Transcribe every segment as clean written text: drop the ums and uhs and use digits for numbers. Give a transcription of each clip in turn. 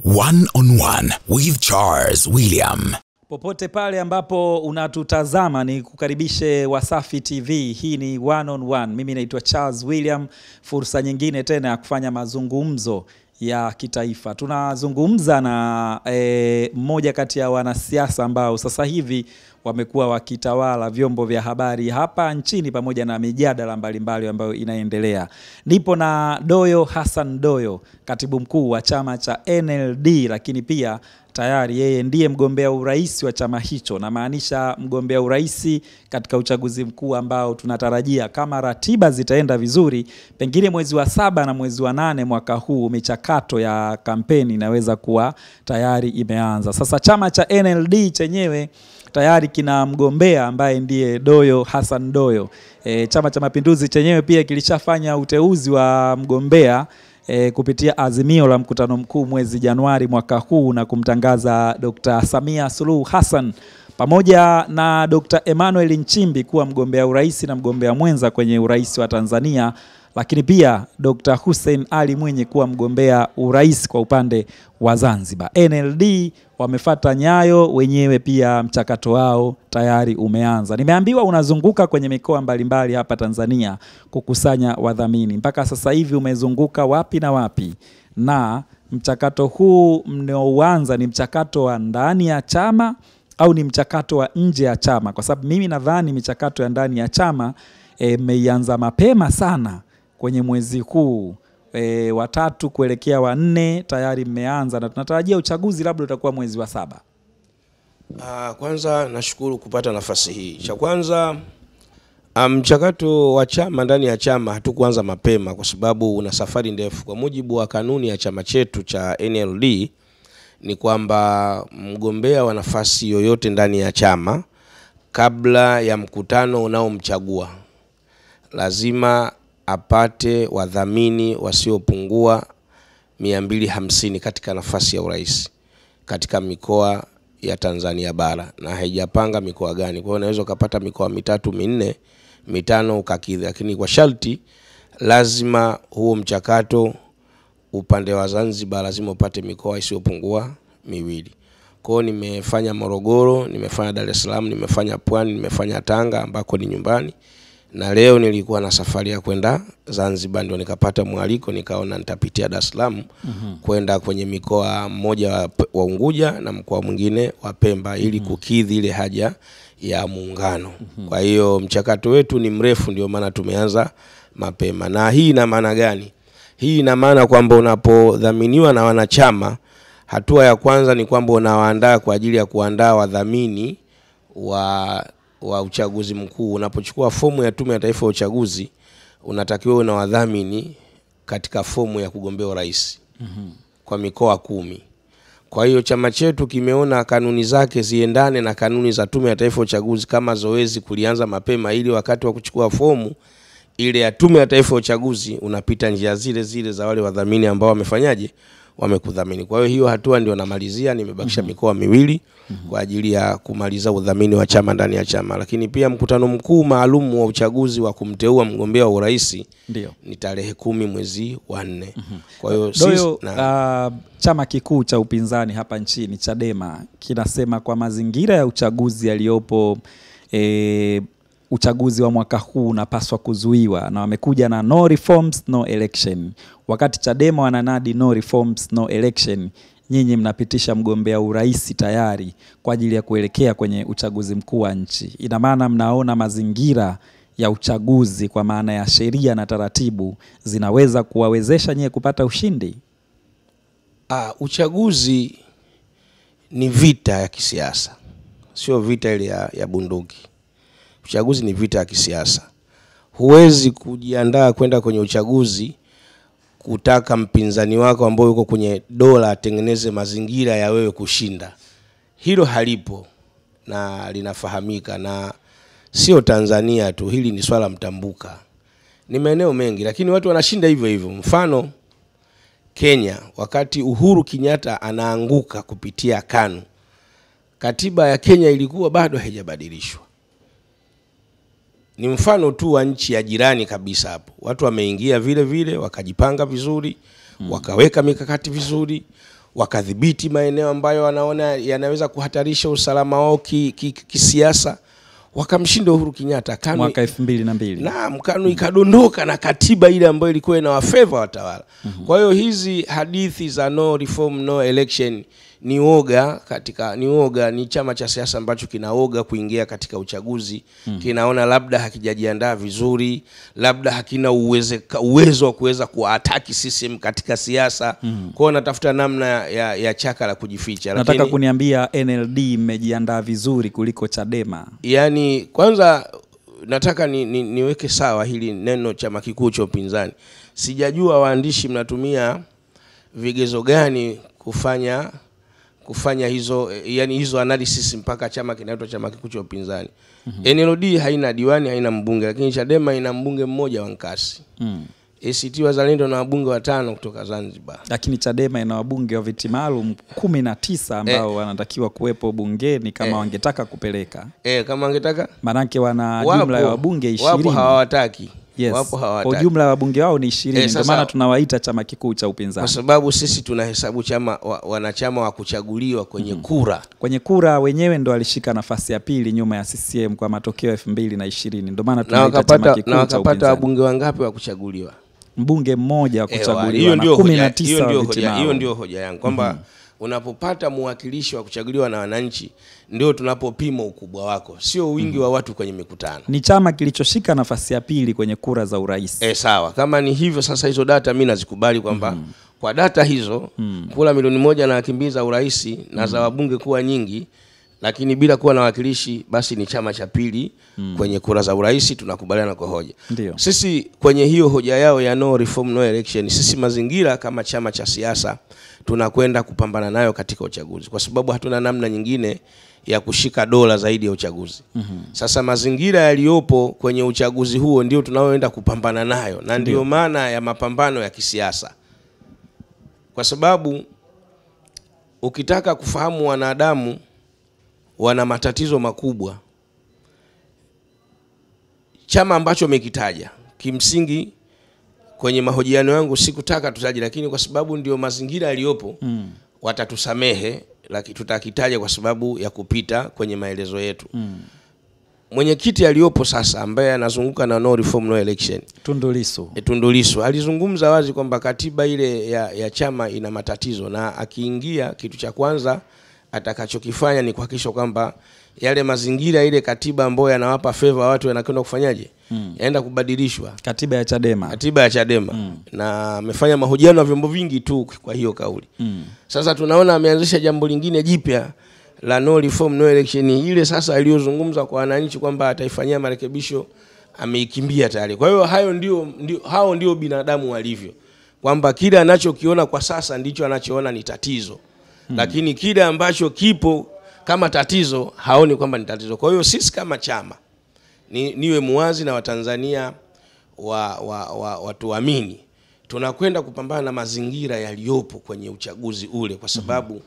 One on One with Charles William. Popote pale ambapo unatutazama ni kukaribishe Wasafi TV. Hii ni One on One. Mimi naitwa Charles William. Fursa nyingine tena ya kufanya mazungumzo ya kitaifa. Tunazungumza na mmoja kati ya wanasiasa ambao sasa hivi wamekuwa wakitawala vyombo vya habari hapa nchini pamoja na mijadala mbalimbali ambayo inaendelea. Nipo na Doyo Hassan Doyo, katibu mkuu wa chama cha NLD, lakini pia tayari yeye ndiye mgombea urais wa chama hicho. Na maanisha mgombea urais katika uchaguzi mkuu ambao tunatarajia kama ratiba zitaenda vizuri, pengine mwezi wa 7 na mwezi wa 8 mwaka huu michakato ya kampeni inaweza kuwa tayari imeanza. Sasa chama cha NLD chenyewe tayari kina mgombea ambaye ndiye Doyo Hassan Doyo. Chama cha Mapinduzi chenyewe pia kilishafanya uteuzi wa mgombea kupitia azimio la mkutano mkuu mwezi Januari mwaka huu na kumtangaza Dr. Samia Suluhu Hassan pamoja na Dr. Emmanuel Nchimbi kuwa mgombea urais na mgombea mwenza kwenye urais wa Tanzania, lakini pia Dr. Hussein Ali Mwinyi kuwa mgombea urais kwa upande wa Zanzibar. NLD wamefuata nyayo wenyewe, pia mchakato wao tayari umeanza. Nimeambiwa unazunguka kwenye mikoa mbalimbali hapa Tanzania kukusanya wadhamini. Mpaka sasa hivi umezunguka wapi na wapi? Na mchakato huu mnaoanza ni mchakato wa ndani ya chama au ni mchakato wa nje ya chama? Kwa sababu mimi nadhani michakato ya ndani ya chama imeianza mapema sana kwenye mwezi huu wa 3 kuelekea wa 4 tayari mmeanza, na tunatarajia uchaguzi labda utakuwa mwezi wa 7. Kwanza nashukuru kupata nafasi hii. Cha kwanza mchakato wa chama ndani ya chama hatukuanza mapema kwa sababu una safari ndefu. Kwa mujibu wa kanuni ya chama chetu cha NLD ni kwamba mgombea wa nafasi yoyote ndani ya chama kabla ya mkutano unaomchagua lazima apate wadhamini wasiopungua 250 katika nafasi ya urais katika mikoa ya Tanzania bara, na haijapanga mikoa gani. Kwa hiyo unaweza kupata mikoa 3, 4, 5 ukakidhi, lakini kwa sharti lazima huo mchakato upande wa Zanzibar lazima upate mikoa isiyopungua 2. Kwa hiyo nimefanya Morogoro, nimefanya Dar es Salaam, nimefanya Pwani, nimefanya Tanga ambako ni nyumbani, na leo nilikuwa na safari ya kwenda Zanzibar, ndio nikapata mwaliko, nikaona nitapitia Dar es Salaam kwenda kwenye mikoa mmoja wa Unguja na mkoa mwingine wa Pemba ili kukidhi ile haja ya muungano. Kwa hiyo mchakato wetu ni mrefu, ndio maana tumeanza mapema. Na hii ina maana gani? Hii ina maana kwamba unapodhaminiwa na wanachama, hatua ya kwanza ni kwamba unawaandaa kwa ajili ya kuandaa wadhamini wa uchaguzi mkuu. Unapochukua fomu ya Tume ya Taifa ya Uchaguzi, unatakiwa una wadhamini katika fomu ya kugombea urais kwa mikoa 10. Kwa hiyo chama chetu kimeona kanuni zake ziendane na kanuni za Tume ya Taifa ya Uchaguzi kama zoezi kulianza mapema, ili wakati wa kuchukua fomu ile ya Tume ya Taifa ya Uchaguzi unapita njia zile zile za wale wadhamini ambao wamefanyaje, wamekudhamini. Kwa hiyo hatua ndio namalizia, nimebakisha mikoa 2 kwa ajili ya kumaliza udhamini wa chama ndani ya chama. Lakini pia mkutano mkuu maalum wa uchaguzi wa kumteua mgombea wa urais ni tarehe 10 mwezi wa 4. Kwa hiyo Doyo, chama kikuu cha upinzani hapa nchini Chadema kinasema kwa mazingira ya uchaguzi yaliyopo uchaguzi wa mwaka huu unapaswa kuzuiwa, na wamekuja na no reforms no election. Wakati Chadema wananadi no reforms no election, nyinyi mnapitisha mgombea urais tayari kwa ajili ya kuelekea kwenye uchaguzi mkuu wa nchi. Ina maana mnaona mazingira ya uchaguzi kwa maana ya sheria na taratibu zinaweza kuwawezesha nyinyi kupata ushindi? Uchaguzi ni vita ya kisiasa, sio vita ile ya bunduki. Uchaguzi ni vita ya kisiasa. Huwezi kujiandaa kwenda kwenye uchaguzi kutaka mpinzani wako ambaye yuko kwenye dola atengeneze mazingira ya wewe kushinda. Hilo halipo na linafahamika, na sio Tanzania tu, hili ni swala mtambuka. Ni maeneo mengi lakini watu wanashinda hivyo hivyo. Mfano Kenya, wakati Uhuru Kenyatta anaanguka kupitia KANU, katiba ya Kenya ilikuwa bado haijabadilishwa. Ni mfano tu wa nchi ya jirani kabisa hapo. Watu wameingia vile vile, wakajipanga vizuri, wakaweka mikakati vizuri, wakadhibiti maeneo ambayo wanaona yanaweza kuhatarisha usalama wao kisiasa, wakamshinda Uhuru Kenyatta mwaka 2002. Naam, KANU ikadondoka na katiba ile ambayo ilikuwa inawafavor watawala. Kwa hiyo hizi hadithi za no reform no election ni woga, ni chama cha siasa ambacho kinaoga kuingia katika uchaguzi. Kinaona labda hakijajiandaa vizuri, labda hakina uwezo wa kuweza kuataki CCM katika siasa. Kwa hiyo natafuta namna ya chaka la kujificha. Nataka kuniambia NLD imejiandaa vizuri kuliko Chadema? Yani kwanza nataka niweke sawa hili neno chama kikuu cha upinzani. Sijajua waandishi mnatumia vigezo gani kufanya hizo analysis mpaka chama kinaitwa chama kikuu cha upinzani. NLD haina diwani, haina mbunge, lakini Chadema ina mbunge mmoja wa Nkasi. ACT Wazalendo na wabunge 5 kutoka Zanzibar. Lakini Chadema ina wabunge wa viti maalum 19 ambao wanatakiwa kuwepo bungeni kama wangetaka kupeleka. Kama wangetaka? Manake wana jumla ya wabunge 20. Wapo hawataki. Yes. Kwa jumla wabunge wao ni 20. Ndio maana tunawaita chama kikuu cha upinzani. Kwa sababu sisi tunahesabu wanachama wa kuchaguliwa kwenye kura. Kwenye kura wenyewe ndo walishika nafasi ya pili nyuma ya CCM kwa matokeo 2020. Ndio maana tunaita chama kikuu cha upinzani. Na wakapata wabunge wangapi wa kuchaguliwa? Mbunge mmoja wa kuchaguliwa. Hiyo ndio hoja yangu kwamba unapopata mwakilishi wa kuchaguliwa na wananchi ndio tunapopima ukubwa wako, sio wingi wa watu kwenye mikutano. Ni chama kilichoshika nafasi ya pili kwenye kura za urais. Sawa, kama ni hivyo sasa hizo data mimi nazikubali kwamba kwa data hizo kula milioni 1 na akimbiza urais na za wabunge kuwa nyingi, lakini bila kuwa na wakilishi basi ni chama cha pili kwenye kura za urais. Tunakubaliana kwa hoja. Ndiyo. Sisi kwenye hiyo hoja yao ya no reform no election, sisi mazingira kama chama cha siasa tunakwenda kupambana nayo katika uchaguzi, kwa sababu hatuna namna nyingine ya kushika dola zaidi ya uchaguzi. Sasa mazingira yaliyopo kwenye uchaguzi huo ndio tunaoenda kupambana nayo, na ndio maana ya mapambano ya kisiasa. Kwa sababu ukitaka kufahamu wanadamu wana matatizo makubwa, chama ambacho umekitaja kimsingi kwenye mahojiano yangu sikutaka tutaje, lakini kwa sababu ndio mazingira yaliyopo watatusamehe, lakini tutakitaja kwa sababu ya kupita kwenye maelezo yetu. Mwenyekiti aliyopo sasa ambaye anazunguka na no reform no election, Tundu Lissu alizungumza wazi kwamba katiba ile ya chama ina matatizo, na akiingia kitu cha kwanza atakachokifanya ni kuhakikisha kwamba yale mazingira ile katiba ambayo yanawapa favor watu yanakwenda kufanyaje? Yaenda kubadilishwa. Katiba ya Chadema. Na amefanya mahojiano na vyombo vingi tu kwa hiyo kauli. Sasa tunaona ameanzisha jambo lingine jipya la no reform no election. Ile sasa aliyozungumza kwa wananchi kwamba ataifanyia marekebisho ameikimbia tayari. Kwa hiyo hao ndio binadamu walivyo, kwamba kile anachokiona kwa sasa ndicho anachoona ni tatizo. Lakini kile ambacho kipo kama tatizo haoni kwamba ni tatizo. Kwa hiyo sisi kama chama niwe muwazi na Watanzania watuamini, tunakwenda kupambana na mazingira yaliyopo kwenye uchaguzi ule, kwa sababu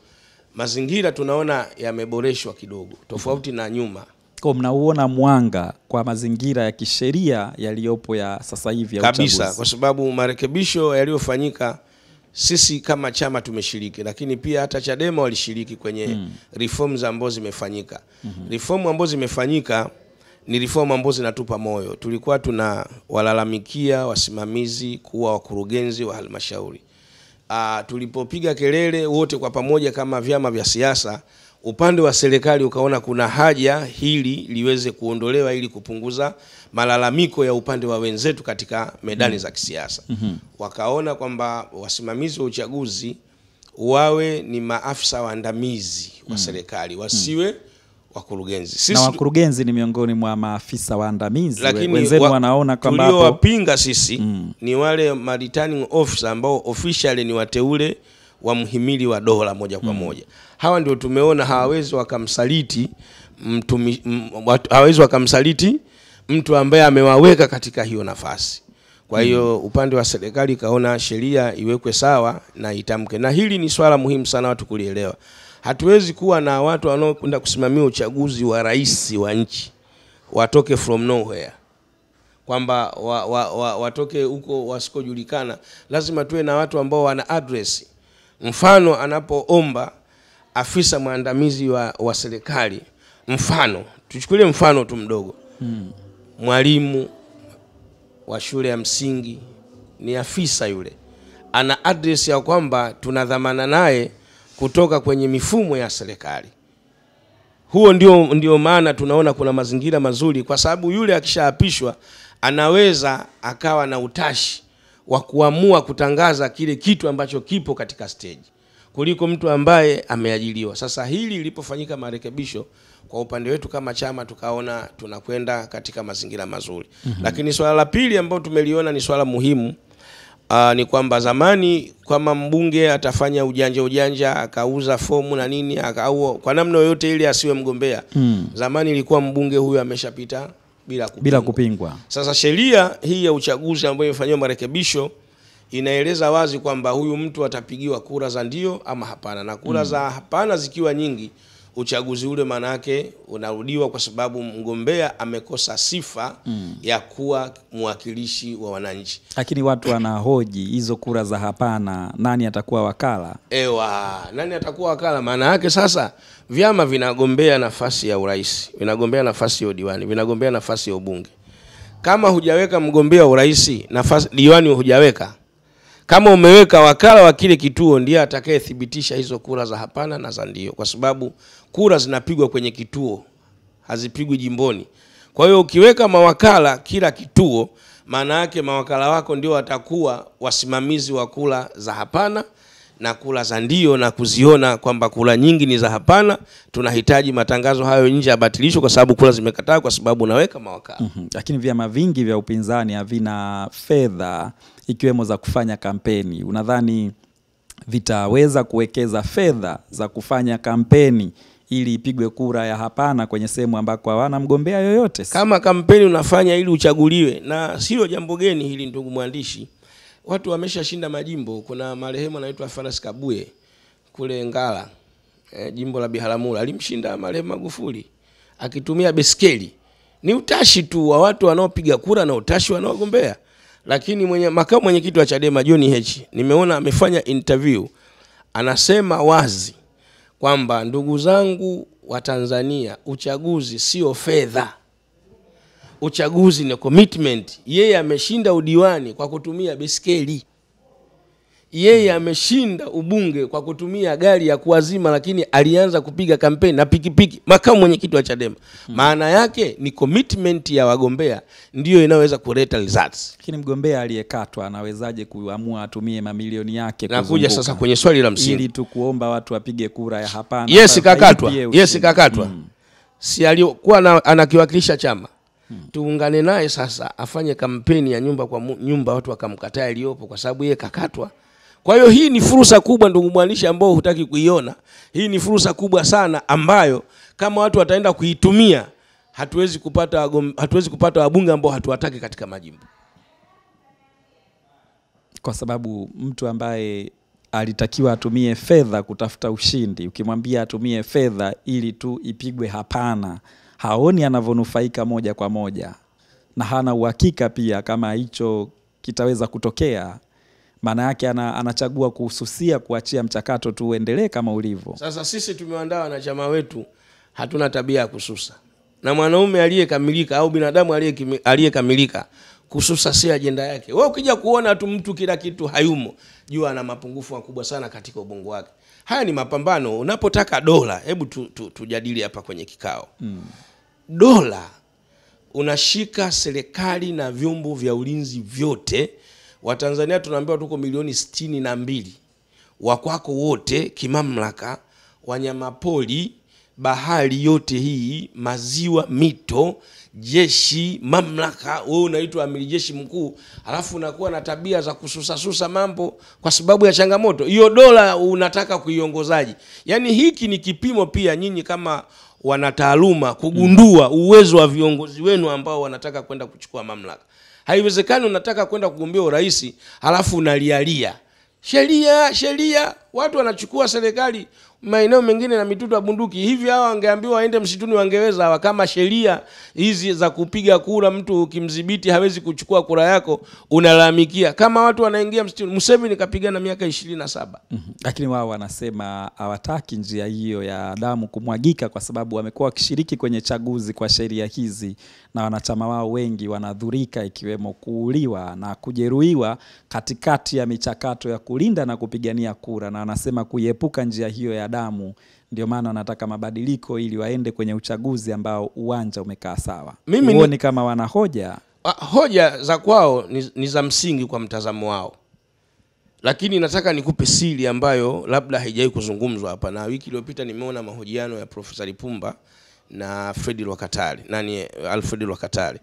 mazingira tunaona yameboreshwa kidogo tofauti na nyuma. Kwa mnauona mwanga kwa mazingira ya kisheria yaliyopo ya sasa hivi ya uchaguzi? Kabisa, kwa sababu marekebisho yaliyofanyika sisi kama chama tumeshiriki, lakini pia hata Chadema walishiriki kwenye reforms ambazo zimefanyika. Reform ambazo zimefanyika ni reform ambazo zinatupa moyo. Tulikuwa tunawalalamikia wasimamizi kuwa wakurugenzi wa halmashauri. Tulipopiga kelele wote kwa pamoja kama vyama vya siasa, upande wa serikali ukaona kuna haja hili liweze kuondolewa ili kupunguza malalamiko ya upande wa wenzetu katika medani za kisiasa. Wakaona kwamba wasimamizi wa uchaguzi wawe ni maafisa waandamizi wa serikali, wasiwe wakurugenzi. Na wakurugenzi ni miongoni mwa maafisa waandamizi. Wenzetu wanaona kwamba tuliowapinga sisi ni wale returning officer ambao officially ni wateule wa mhimili wa dola moja kwa moja. Hawa ndio tumeona hawawezi wakamsaliti mtu ambaye amewaweka katika hiyo nafasi. Kwa hiyo upande wa serikali kaona sheria iwekwe sawa na itamke. Na hili ni swala muhimu sana watu kulielewa. Hatuwezi kuwa na watu wanaokwenda kusimamia uchaguzi wa rais wa nchi watoke from nowhere, kwamba watoke huko wasikojulikana. Lazima tuwe na watu ambao wana address Mfano anapoomba afisa mwandamizi wa serikali, mfano tuchukulie mfano tu mdogo, mwalimu wa shule ya msingi ni afisa yule, ana address ya kwamba tunadhamana naye kutoka kwenye mifumo ya serikali. Huo ndio maana tunaona kuna mazingira mazuri, kwa sababu yule akishaapishwa anaweza akawa na utashi wa kuamua kutangaza kile kitu ambacho kipo katika stage kuliko mtu ambaye ameajiriwa. Sasa hili lilipofanyika marekebisho kwa upande wetu kama chama, tukaona tunakwenda katika mazingira mazuri. Lakini swala la pili ambalo tumeliona ni swala muhimu, ni kwamba zamani kama mbunge atafanya ujanja akauza fomu na nini kwa namna yoyote ile asiwe mgombea, zamani ilikuwa mbunge huyu ameshapita bila kupingwa. Sasa sheria hii ya uchaguzi ambayo imefanywa marekebisho inaeleza wazi kwamba huyu mtu atapigiwa kura za ndio ama hapana, na kura za hapana zikiwa nyingi, uchaguzi ule maana yake unarudiwa, kwa sababu mgombea amekosa sifa ya kuwa mwakilishi wa wananchi. Lakini watu wanahoji hizo kura za hapana, nani atakuwa wakala? Nani atakuwa wakala? Maana yake sasa vyama vinagombea nafasi ya urais, vinagombea nafasi ya udiwani, vinagombea nafasi ya ubunge. Kama hujaweka mgombea urais, nafasi diwani hujaweka, kama umeweka wakala wa kile kituo, ndiye atakayethibitisha hizo kura za hapana na za ndio, kwa sababu kura zinapigwa kwenye kituo, hazipigwi jimboni. Kwa hiyo ukiweka mawakala kila kituo, maana yake mawakala wako ndio watakuwa wasimamizi wa kura za hapana na kura za ndio, na kuziona kwamba kura nyingi ni za hapana, tunahitaji matangazo hayo nje yabatilishwe kwa sababu kura zimekataa, kwa sababu unaweka mawakala. Lakini vyama vingi vya upinzani havina fedha ikiwemo za kufanya kampeni. Unadhani vitaweza kuwekeza fedha za kufanya kampeni ili ipigwe kura ya hapana kwenye sehemu ambako hawana mgombea yoyote? Kama kampeni unafanya ili uchaguliwe, na sio jambo geni hili ndugu mwandishi, watu wameshashinda majimbo. Kuna marehemu anaitwa Faras Kabuye kule Ngara, jimbo la Biharamulo, alimshinda marehemu Magufuli akitumia beskeli. Ni utashi tu wa watu wanaopiga kura na utashi wanaogombea. Lakini makamu mwenyekiti wa Chadema John Heche, nimeona amefanya interview, anasema wazi kwamba ndugu zangu wa Tanzania, uchaguzi sio fedha, uchaguzi ni commitment. Yeye ameshinda udiwani kwa kutumia beskeli, yeye ameshinda ubunge kwa kutumia gari ya kuazima, lakini alianza kupiga kampeni na pikipiki, makamu mwenyekiti wa Chadema. Maana yake ni commitment ya wagombea ndio inaweza kuleta results. Lakini mgombea aliyekatwa anawezaje kuamua atumie mamilioni yake kuzunguka? Nakuja sasa kwenye swali la msingi, ili tu kuomba watu wapige kura ya hapana. Yes kakatwa. Si alikuwa anakiwakilisha chama. Tuungane naye sasa afanye kampeni ya nyumba kwa nyumba, watu wakamkataa iliyopo kwa sababu yeye kakatwa. Kwa hiyo hii ni fursa kubwa ndugu mwandishi, ambao hutaki kuiona. Hii ni fursa kubwa sana ambayo kama watu wataenda kuitumia, hatuwezi kupata wabunge ambao hatuwataki katika majimbo. Kwa sababu mtu ambaye alitakiwa atumie fedha kutafuta ushindi, ukimwambia atumie fedha ili tu ipigwe hapana, haoni anavonufaika moja kwa moja, na hana uhakika pia kama hicho kitaweza kutokea. Maana yake anachagua kuhususia, kuachia mchakato tu uendelee kama ulivyo. Sasa sisi tumeandaa wanachama wetu, hatuna tabia ya kususa. Na mwanaume aliyekamilika au binadamu aliyekamilika, kususa si ajenda yake. Wewe ukija kuona tu mtu kila kitu hayumo, jua ana mapungufu makubwa sana katika ubongo wake. Haya ni mapambano. Unapotaka dola, hebu tujadili hapa kwenye kikao. Dola unashika serikali na vyombo vya ulinzi vyote. Watanzania tunaambiwa tuko milioni 62. Wakwako wote kimamlaka, wanyamapori, bahari yote hii, maziwa, mito, jeshi, mamlaka, wewe unaitwa amiri jeshi mkuu, alafu unakuwa na tabia za kususa mambo kwa sababu ya changamoto. Hiyo dola unataka kuiongozaje? Yaani hiki ni kipimo pia nyinyi kama wanataaluma kugundua uwezo wa viongozi wenu ambao wanataka kwenda kuchukua mamlaka. Haiwezekani unataka kwenda kugombea urais halafu unalialia sheria. Watu wanachukua serikali maeneo mengine na mitutu ya bunduki. Hivi hao wangeambiwa waende msituni wangeweza hawa, kama sheria hizi za kupiga kura mtu ukimdhibiti hawezi kuchukua kura yako unalalamikia. Kama watu wanaingia msituni, Museveni kapigana miaka 27. Lakini wao wanasema hawataki njia hiyo ya damu kumwagika kwa sababu wamekuwa wakishiriki kwenye chaguzi kwa sheria hizi na wanachama wao wengi wanadhurika ikiwemo kuuliwa na kujeruhiwa katikati ya michakato ya kulinda na kupigania kura, na wanasema kuiepuka njia hiyo ya damu ndio maana wanataka mabadiliko ili waende kwenye uchaguzi ambao uwanja umekaa sawa. Huoni kama wana hoja? Hoja za kwao ni za msingi kwa mtazamo wao. Lakini nataka nikupe siri ambayo labda haijawahi kuzungumzwa hapa, na wiki iliyopita nimeona mahojiano ya Profesa Lipumba na Fred Lwakatare, Alfred Lwakatare.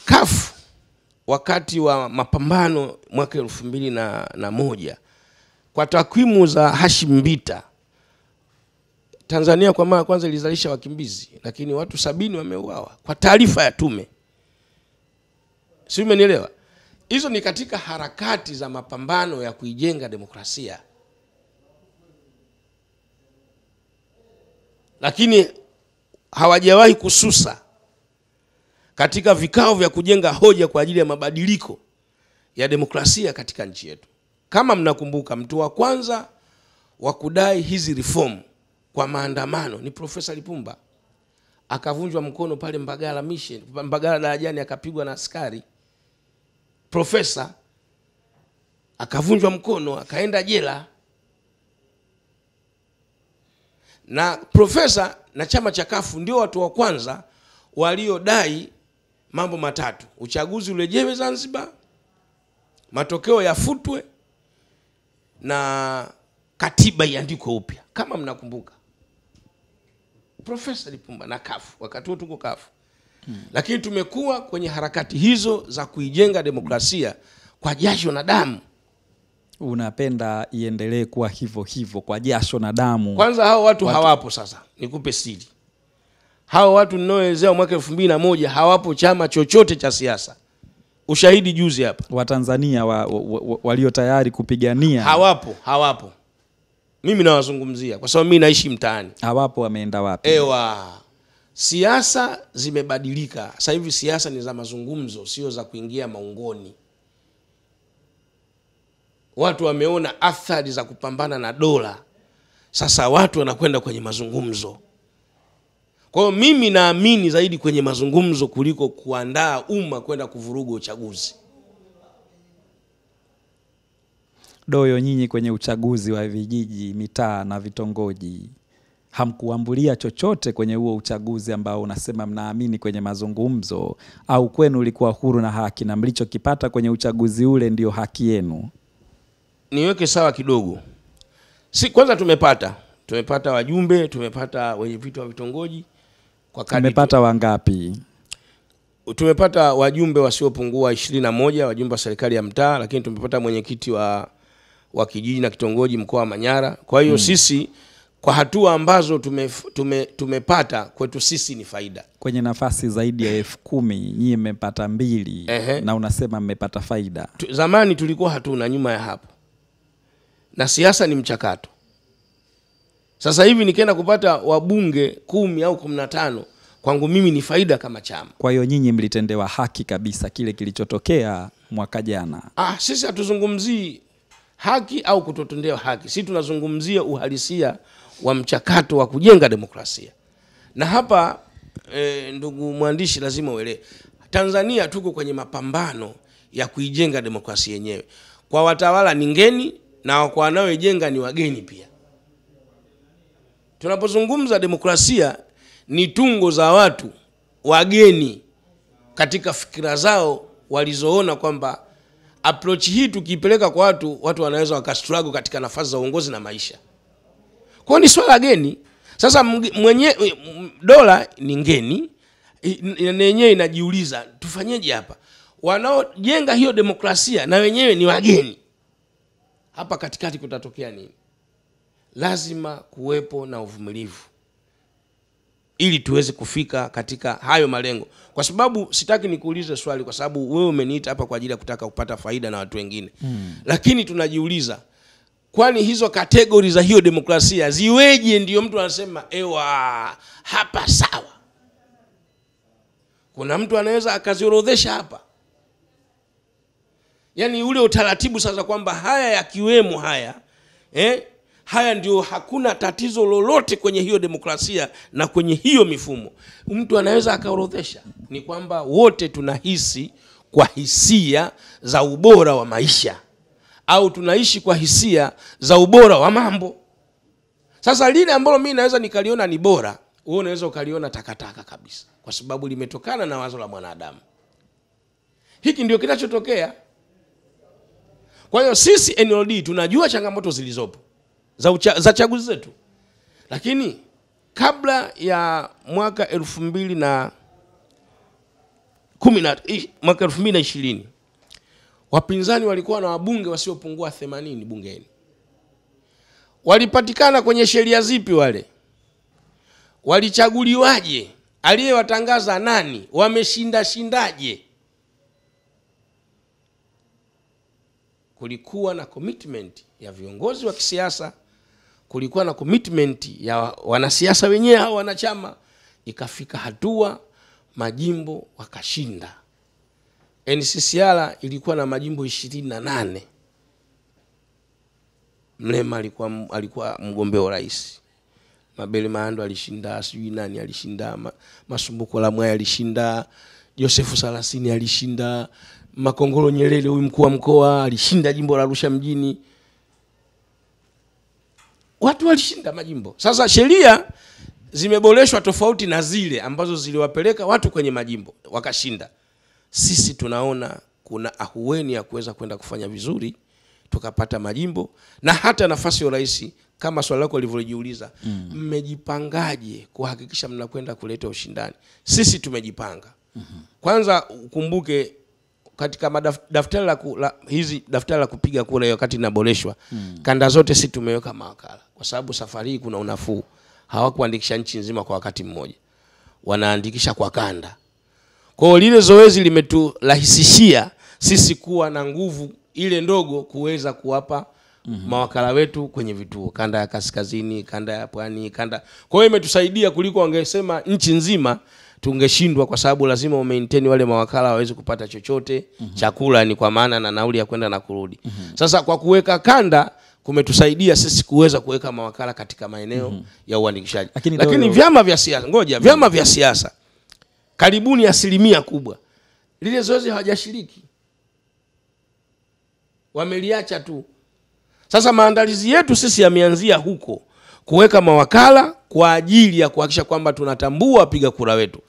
CUF wakati wa mapambano mwaka 2001 kwa takwimu za Hashim Mbita, Tanzania kwa mara kwanza ilizalisha wakimbizi, lakini watu 70 wameuawa kwa taarifa ya tume. Si umenielewa? Hizo ni katika harakati za mapambano ya kuijenga demokrasia. Lakini hawajawahi kususa katika vikao vya kujenga hoja kwa ajili ya mabadiliko ya demokrasia katika nchi yetu. Kama mnakumbuka, mtu wa kwanza wa kudai hizi reform kwa maandamano ni Profesa Lipumba. Akavunjwa mkono pale Mbagala darajani, akapigwa na askari. Profesa akavunjwa mkono, akaenda jela. Na Profesa na chama cha CUF ndio watu wa kwanza waliodai mambo matatu: uchaguzi urejewe Zanzibar, matokeo yafutwe, na katiba iandikwe upya. Kama mnakumbuka, Profesa Lipumba na CUF, wakati huo tuko CUF. Lakini tumekuwa kwenye harakati hizo za kuijenga demokrasia kwa jasho na damu. Unapenda iendelee kuwa hivyo hivyo kwa jasho na damu? Kwanza hao watu hawapo sasa. Nikupe siri. Hao watu ninaoelezea mwaka 2001 hawapo chama chochote cha siasa. Ushahidi juzi hapa. Watanzania walio tayari kupigania hawapo. Mimi nawazungumzia kwa sababu mimi naishi mtaani. Hawapo, wameenda wapi? Siasa zimebadilika. Sasa hivi siasa ni za mazungumzo, sio za kuingia maungoni. Watu wameona athari za kupambana na dola. Sasa watu wanakwenda kwenye mazungumzo. Kwa hiyo mimi naamini zaidi kwenye mazungumzo kuliko kuandaa umma kwenda kuvuruga uchaguzi. Doyo, nyinyi kwenye uchaguzi wa vijiji, mitaa na vitongoji hamkuambulia chochote kwenye huo uchaguzi ambao unasema mnaamini kwenye mazungumzo, au kwenu ulikuwa huru na haki na mlichokipata kwenye uchaguzi ule ndio haki yenu? Niweke sawa kidogo. Kwanza tumepata wajumbe, tumepata wenye viti wa vitongoji. Tumepata wangapi? Tumepata wajumbe wasiopungua 21, wajumbe wa serikali ya mtaa, lakini tumepata mwenyekiti wa kijiji na kitongoji mkoa wa Manyara. Kwa hiyo sisi kwa hatua ambazo tumepata kwetu sisi ni faida. Kwenye nafasi zaidi ya 10,000 nyinyi mmepata 2 na unasema mmepata faida. Zamani tulikuwa hatuna nyuma ya hapo. Na siasa ni mchakato. Sasa hivi nikienda kupata wabunge 10 au 15, kwangu mimi ni faida kama chama. Kwa hiyo nyinyi mlitendewa haki kabisa kile kilichotokea mwaka jana? Sisi hatuzungumzii haki au kutotendewa haki. Sisi tunazungumzia uhalisia wa mchakato wa kujenga demokrasia. Na hapa ndugu mwandishi, lazima uelewe, Tanzania tuko kwenye mapambano ya kuijenga demokrasia yenyewe. Kwa watawala ni ngeni na kwa wanaoijenga ni wageni pia. Tunapozungumza demokrasia ni tungo za watu wageni katika fikira zao walizoona kwamba approach hii tukipeleka kwa watu wanaweza wakastruggle katika nafasi za uongozi na maisha. Kwa ni swala geni. Sasa dola ni ngeni, yenyewe inajiuliza tufanyeje hapa? Wanaojenga hiyo demokrasia na wenyewe ni wageni. Hapa katikati kutatokea nini? Lazima kuwepo na uvumilivu ili tuweze kufika katika hayo malengo. Kwa sababu sitaki nikuulize swali kwa sababu wewe umeniita hapa kwa ajili ya kutaka kupata faida na watu wengine. Lakini tunajiuliza Kwani hizo kategori za hiyo demokrasia ziweje ndio mtu anasema ewa hapa sawa? Kuna mtu anaweza akaziorodhesha hapa? Yani ule utaratibu sasa kwamba haya yakiwemo haya ndio hakuna tatizo lolote kwenye hiyo demokrasia na kwenye hiyo mifumo. Mtu anaweza akaorodhesha. Ni kwamba wote tunahisi kwa hisia za ubora wa maisha, au tunaishi kwa hisia za ubora wa mambo. Sasa lile ambalo mimi naweza nikaliona ni bora, wewe unaweza ukaliona takataka kabisa, kwa sababu limetokana na wazo la mwanadamu. Hiki ndio kinachotokea. Kwa hiyo sisi NLD tunajua changamoto zilizopo za chaguzi zetu. Lakini kabla ya mwaka 2020 wapinzani walikuwa na wabunge wasiopungua 80 bungeni. Walipatikana kwenye sheria zipi wale? Walichaguliwaje? Aliyewatangaza nani? Wameshindaje? Kulikuwa na commitment ya viongozi wa kisiasa, kulikuwa na commitment ya wanasiasa wenyewe hao wanachama, ikafika hatua majimbo wakashinda. NCCR ilikuwa na majimbo 28. Mlema alikuwa mgombea wa rais. Mabele Maando alishinda, sijui nani alishinda, Masumbuko la Mwaya alishinda, Josefu Salasini alishinda, Makongolo Nyerere huyu mkuu wa mkoa alishinda jimbo la Arusha mjini. Watu walishinda majimbo. Sasa sheria zimeboreshwa tofauti na zile ambazo ziliwapeleka watu kwenye majimbo wakashinda. Sisi tunaona kuna ahueni ya kuweza kwenda kufanya vizuri, tukapata majimbo na hata nafasi ya rais. Kama swali lako lilivyojiuliza, mmejipangaje kuhakikisha mnakwenda kuleta ushindani? Sisi tumejipanga. Kwanza ukumbuke katika daftari la kupiga kura hiyo wakati inaboreshwa, kanda zote sisi tumeweka mawakala, kwa sababu safari hii kuna unafuu. Hawakuandikisha nchi nzima kwa wakati mmoja, wanaandikisha kwa kanda. Kwa hiyo lile zoezi limeturahisishia sisi kuwa na nguvu ile ndogo kuweza kuwapa mawakala wetu kwenye vituo, kanda ya kaskazini, kanda ya pwani, kanda. Kwa hiyo imetusaidia kuliko wangesema nchi nzima, tungeshindwa, kwa sababu lazima maintain wale mawakala waweze kupata chochote, chakula ni kwa maana na nauli ya kwenda na kurudi. Sasa kwa kuweka kanda kumetusaidia sisi kuweza kuweka mawakala katika maeneo ya uandikishaji. Lakini vyama vya siasa, vyama vya siasa karibuni 1% kubwa lile zoezi hawajashiriki, wameliacha tu. Sasa maandalizi yetu sisi yameanzia huko, kuweka mawakala kwa ajili ya kuhakikisha kwamba tunatambua wapiga kura wetu.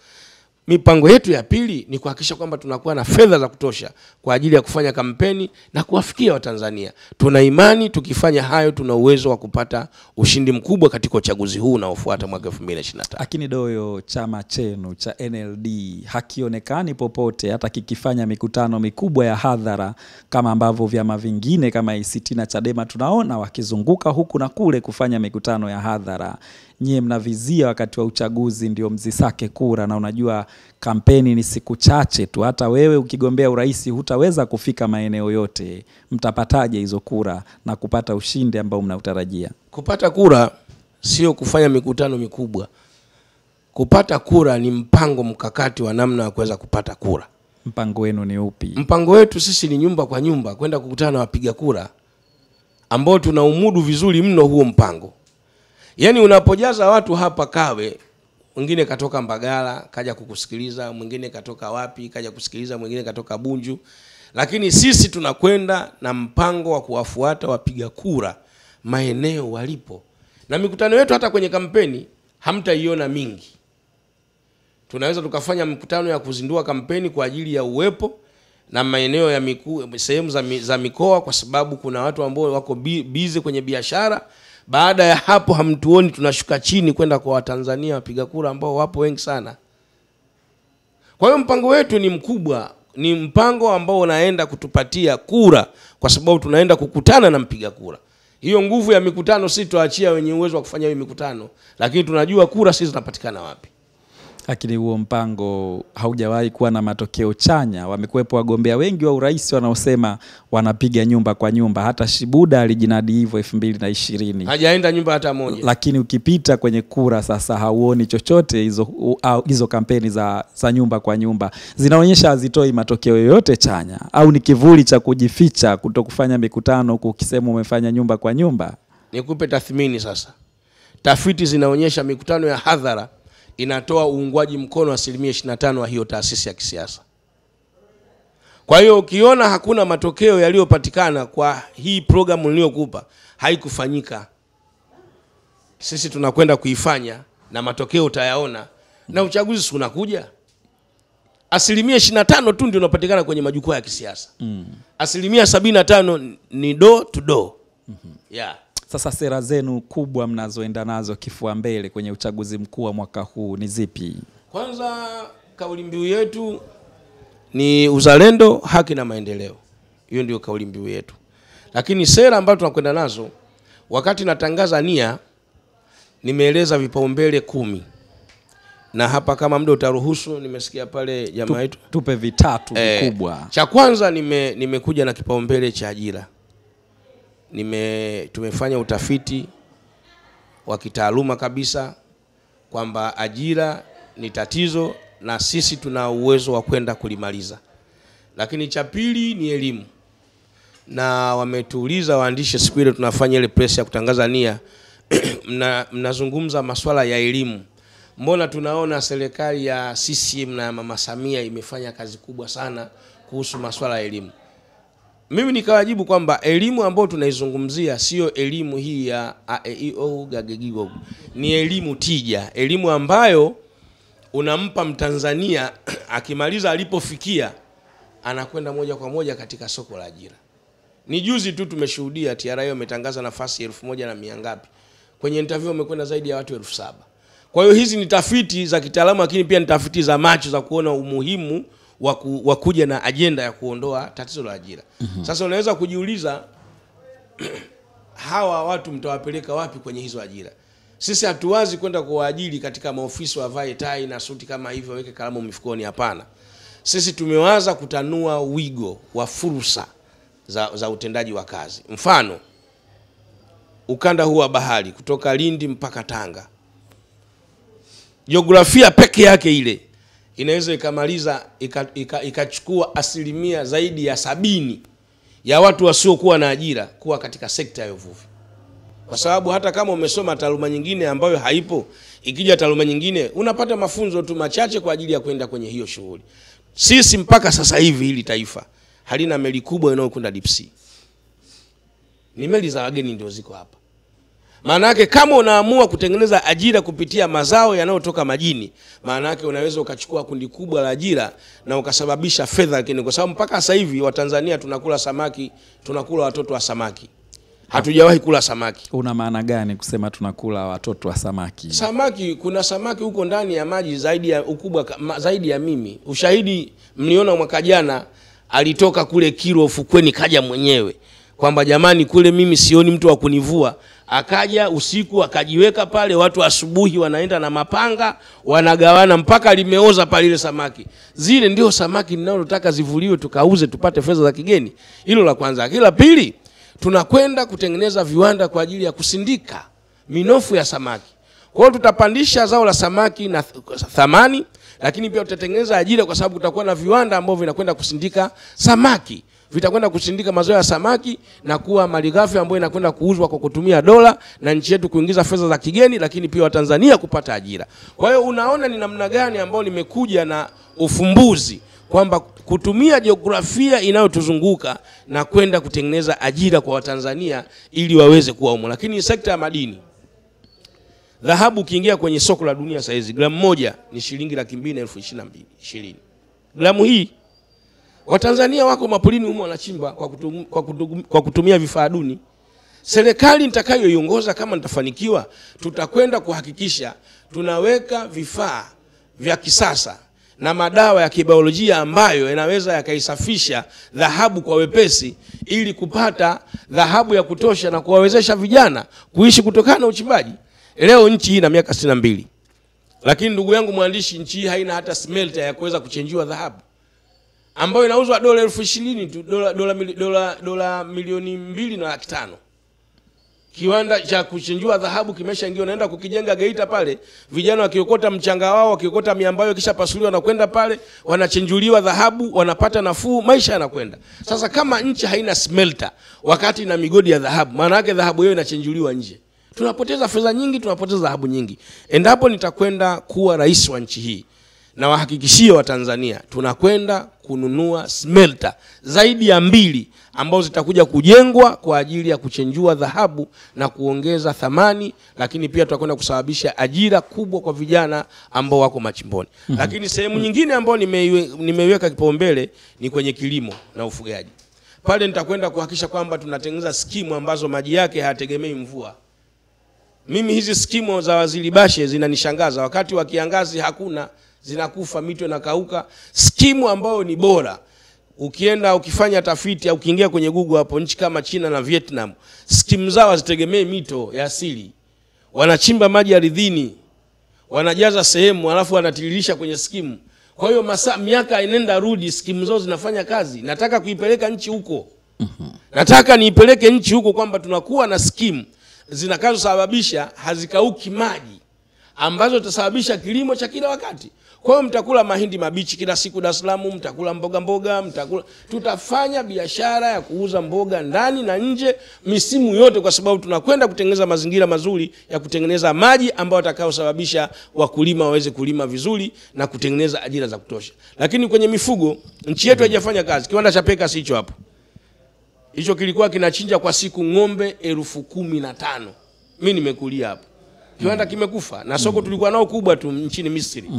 Mipango yetu ya pili ni kuhakikisha kwamba tunakuwa na fedha za kutosha kwa ajili ya kufanya kampeni na kuwafikia Watanzania. Tuna imani tukifanya hayo tuna uwezo wa kupata ushindi mkubwa katika uchaguzi huu unaofuata mwaka 2025. Lakini Doyo, chama chenu cha NLD hakionekani popote hata kikifanya mikutano mikubwa ya hadhara kama ambavyo vyama vingine kama ACT na Chadema tunaona wakizunguka huku na kule kufanya mikutano ya hadhara. Nyie mnavizia wakati wa uchaguzi ndio mzisake kura, na unajua kampeni ni siku chache tu. Hata wewe ukigombea urais hutaweza kufika maeneo yote. Mtapataje hizo kura na kupata ushindi ambao mnautarajia? Kupata kura sio kufanya mikutano mikubwa. Kupata kura ni mpango mkakati wa namna ya kuweza kupata kura. Mpango wenu ni upi? Mpango wetu sisi ni nyumba kwa nyumba kwenda kukutana na wapiga kura ambao tunaumudu vizuri mno huo mpango. Yaani unapojaza watu hapa Kawe, mwingine katoka Mbagala kaja kukusikiliza, mwingine katoka wapi kaja kusikiliza, mwingine katoka Bunju, lakini sisi tunakwenda na mpango wa kuwafuata wapiga kura maeneo walipo. Na mikutano yetu hata kwenye kampeni hamtaiona mingi. Tunaweza tukafanya mkutano ya kuzindua kampeni kwa ajili ya uwepo na maeneo ya sehemu za mikoa, kwa sababu kuna watu ambao wako busy kwenye biashara. Baada ya hapo hamtuoni tunashuka chini kwenda kwa Watanzania wapiga kura ambao wapo wengi sana. Kwa hiyo mpango wetu ni mkubwa, ni mpango ambao unaenda kutupatia kura, kwa sababu tunaenda kukutana na mpiga kura. Hiyo nguvu ya mikutano sisi tuachia wenye uwezo wa kufanya hiyo mikutano, lakini tunajua kura sisi zinapatikana wapi. Lakini huo mpango haujawahi kuwa na matokeo chanya. Wamekuwepo wagombea wengi wa urais wanaosema wanapiga nyumba kwa nyumba. Hata Shibuda alijinadi hivyo 2020. Hajaenda nyumba hata moja. Lakini ukipita kwenye kura sasa hauoni chochote. Hizo kampeni za nyumba kwa nyumba zinaonyesha hazitoi matokeo yoyote chanya, au ni kivuli cha kujificha kutokufanya mikutano ukisema umefanya nyumba kwa nyumba. Nikupe tathmini sasa. Tafiti zinaonyesha mikutano ya hadhara inatoa uungwaji mkono 25% wa hiyo taasisi ya kisiasa. Kwa hiyo ukiona hakuna matokeo yaliyopatikana kwa hii programu niliyokupa, haikufanyika. Sisi tunakwenda kuifanya na matokeo utayaona, na uchaguzi unakuja. 25% tu ndio unapatikana kwenye majukwaa ya kisiasa. 75% ni door to door. Yeah. Sasa sera zenu kubwa mnazoenda nazo kifua mbele kwenye uchaguzi mkuu wa mwaka huu ni zipi? Kwanza, kauli mbiu yetu ni uzalendo, haki na maendeleo. Hiyo ndio kauli mbiu yetu. Lakini sera ambazo tunakwenda nazo, wakati natangaza nia, nimeeleza vipaumbele 10. Na hapa kama muda utaruhusu, nimesikia pale jamaa yetu tupe vitatu vikubwa. Cha kwanza nimekuja na kipaumbele cha ajira. Tumefanya utafiti wa kitaaluma kabisa kwamba ajira ni tatizo na sisi tuna uwezo wa kwenda kulimaliza. Lakini cha pili ni elimu. Na wametuuliza waandishi siku ile tunafanya ile press ya kutangaza nia, mnazungumza masuala ya elimu. Mbona tunaona serikali ya CCM na Mama Samia imefanya kazi kubwa sana kuhusu masuala ya elimu? Mimi nikawajibu kwamba elimu ambayo tunaizungumzia sio elimu hii ya AEO gagegigo. Ni elimu tija, elimu ambayo unampa Mtanzania akimaliza alipofikia anakwenda moja kwa moja katika soko la ajira. Ni juzi tu tumeshuhudia TRA umetangaza nafasi 1,100 ngapi. Kwenye interview umekwenda zaidi ya watu 7,000. Kwa hiyo hizi ni tafiti za kitaalamu, lakini pia ni tafiti za macho za kuona umuhimu wa kuja na ajenda ya kuondoa tatizo la ajira. Sasa unaweza kujiuliza hawa watu mtawapeleka wapi kwenye hizo ajira? Sisi hatuwazi kwenda kuwaajiri katika maofisi wavae tai na suti kama hivyo weke kalamu mifukoni, hapana. Sisi tumewaza kutanua wigo wa fursa za utendaji wa kazi. Mfano, ukanda huu wa bahari kutoka Lindi mpaka Tanga, jiografia peke yake ile inaweza ikamaliza ikachukua asilimia zaidi ya 70 ya watu wasiokuwa na ajira kuwa katika sekta ya uvuvi. Kwa sababu hata kama umesoma taaluma nyingine ambayo haipo, ikija taaluma nyingine unapata mafunzo tu machache kwa ajili ya kwenda kwenye hiyo shughuli. Sisi mpaka sasa hivi hili taifa halina meli kubwa inayokwenda deep sea. Ni meli za wageni ndio ziko hapa. Maana yake kama unaamua kutengeneza ajira kupitia mazao yanayotoka majini, maana yake unaweza ukachukua kundi kubwa la ajira na ukasababisha fedha. Lakini kwa sababu mpaka sasa hivi Watanzania tunakula samaki, tunakula watoto wa samaki. Hatujawahi kula samaki. Una maana gani kusema tunakula watoto wa samaki? Samaki, kuna samaki huko ndani ya maji zaidi ya ukubwa zaidi ya mimi. Ushahidi mliona mwaka jana alitoka kule Kiro ufukweni kaja mwenyewe kwamba jamani kule mimi sioni mtu wa kunivua. Akaja usiku akajiweka pale, watu asubuhi wanaenda na mapanga wanagawana mpaka limeoza pale ile samaki. Zile ndio samaki ninalotaka zivuliwe tukauze tupate fedha za kigeni. Hilo la kwanza. Kila pili, tunakwenda kutengeneza viwanda kwa ajili ya kusindika minofu ya samaki. Kwa hiyo tutapandisha zao la samaki na thamani, lakini pia tutatengeneza ajira kwa sababu kutakuwa na viwanda ambavyo vinakwenda kusindika samaki. Vitakwenda kusindika mazao ya samaki na kuwa malighafi ambayo inakwenda kuuzwa kwa kutumia dola na nchi yetu kuingiza fedha za kigeni, lakini pia Watanzania kupata ajira. Kwa hiyo unaona ni namna gani ambao nimekuja na ufumbuzi kwamba kutumia jiografia inayotuzunguka na kwenda kutengeneza ajira kwa Watanzania ili waweze kuwa humo. Lakini sekta ya madini, dhahabu kiingia kwenye soko la dunia sasa hizi gramu moja ni shilingi 222,020. Gramu hii Watanzania wako mapolini humo wanachimba kwa kutumia vifaa duni. Serikali nitakayoiongoza kama nitafanikiwa, tutakwenda kuhakikisha tunaweka vifaa vya kisasa na madawa ya kibiolojia ambayo yanaweza yakaisafisha dhahabu kwa wepesi ili kupata dhahabu ya kutosha na kuwawezesha vijana kuishi kutokana na uchimbaji. Leo nchi hii ina miaka 62. Lakini ndugu yangu mwandishi, nchi haina hata smelter ya kuweza kuchenjiwa dhahabu ambayo inauzwa dola 20,000 tu, dola milioni 2.5. Kiwanda cha kuchenjua dhahabu kimeshaingia, naenda kukijenga Geita pale. Vijana wakiokota mchanga wao, wakiokota miambayo kisha pasuliwa na kwenda pale, wanachenjuliwa dhahabu, wanapata nafuu, maisha yanakwenda. Sasa kama nchi haina smelter wakati na migodi ya dhahabu, maana yake dhahabu hiyo inachenjuliwa nje. Tunapoteza fedha nyingi, tunapoteza dhahabu nyingi. Endapo nitakwenda kuwa rais wa nchi hii, na wahakikishie wa Tanzania tunakwenda kununua smelter zaidi ya 2 ambazo zitakuja kujengwa kwa ajili ya kuchenjua dhahabu na kuongeza thamani, lakini pia tutakwenda kusababisha ajira kubwa kwa vijana ambao wako machimboni. Lakini sehemu nyingine ambayo nimeiweka kipaumbele ni kwenye kilimo na ufugaji. Pale nitakwenda kuhakikisha kwamba tunatengeneza skimu ambazo maji yake hayategemei mvua. Mimi hizi skimu za Waziri Bashe zinanishangaza, wakati wa kiangazi hakuna, zinakufa, mito inakauka. Skimu ambayo ni bora, ukienda ukifanya tafiti au ukiingia kwenye Google hapo, nchi kama China na Vietnam, skimu zao zitegemee mito ya asili. Wanachimba maji ardhini, wanajaza sehemu alafu wanatiririsha kwenye skimu. Kwa hiyo miaka inenda rudi, skimu zao zinafanya kazi. Nataka kuipeleka nchi huko. Nataka niipeleke nchi huko kwamba tunakuwa na skimu zinakazosababisha hazikauki maji, ambazo zitasababisha kilimo cha kila wakati. Kwa hiyo mtakula mahindi mabichi kila siku Dar es Salaam, mtakula mboga, tutafanya biashara ya kuuza mboga ndani na nje misimu yote, kwa sababu tunakwenda kutengeneza mazingira mazuri ya kutengeneza maji ambayo atakayosababisha wakulima waweze kulima vizuri na kutengeneza ajira za kutosha. Lakini kwenye mifugo nchi yetu haijafanya kazi. Kiwanda cha Peka hicho hapo, hicho kilikuwa kinachinja kwa siku ng'ombe 15,000. Mimi nimekulia hapo. Kiwanda kimekufa na soko tulikuwa nao kubwa tu nchini Misri.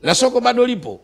Na soko bado lipo.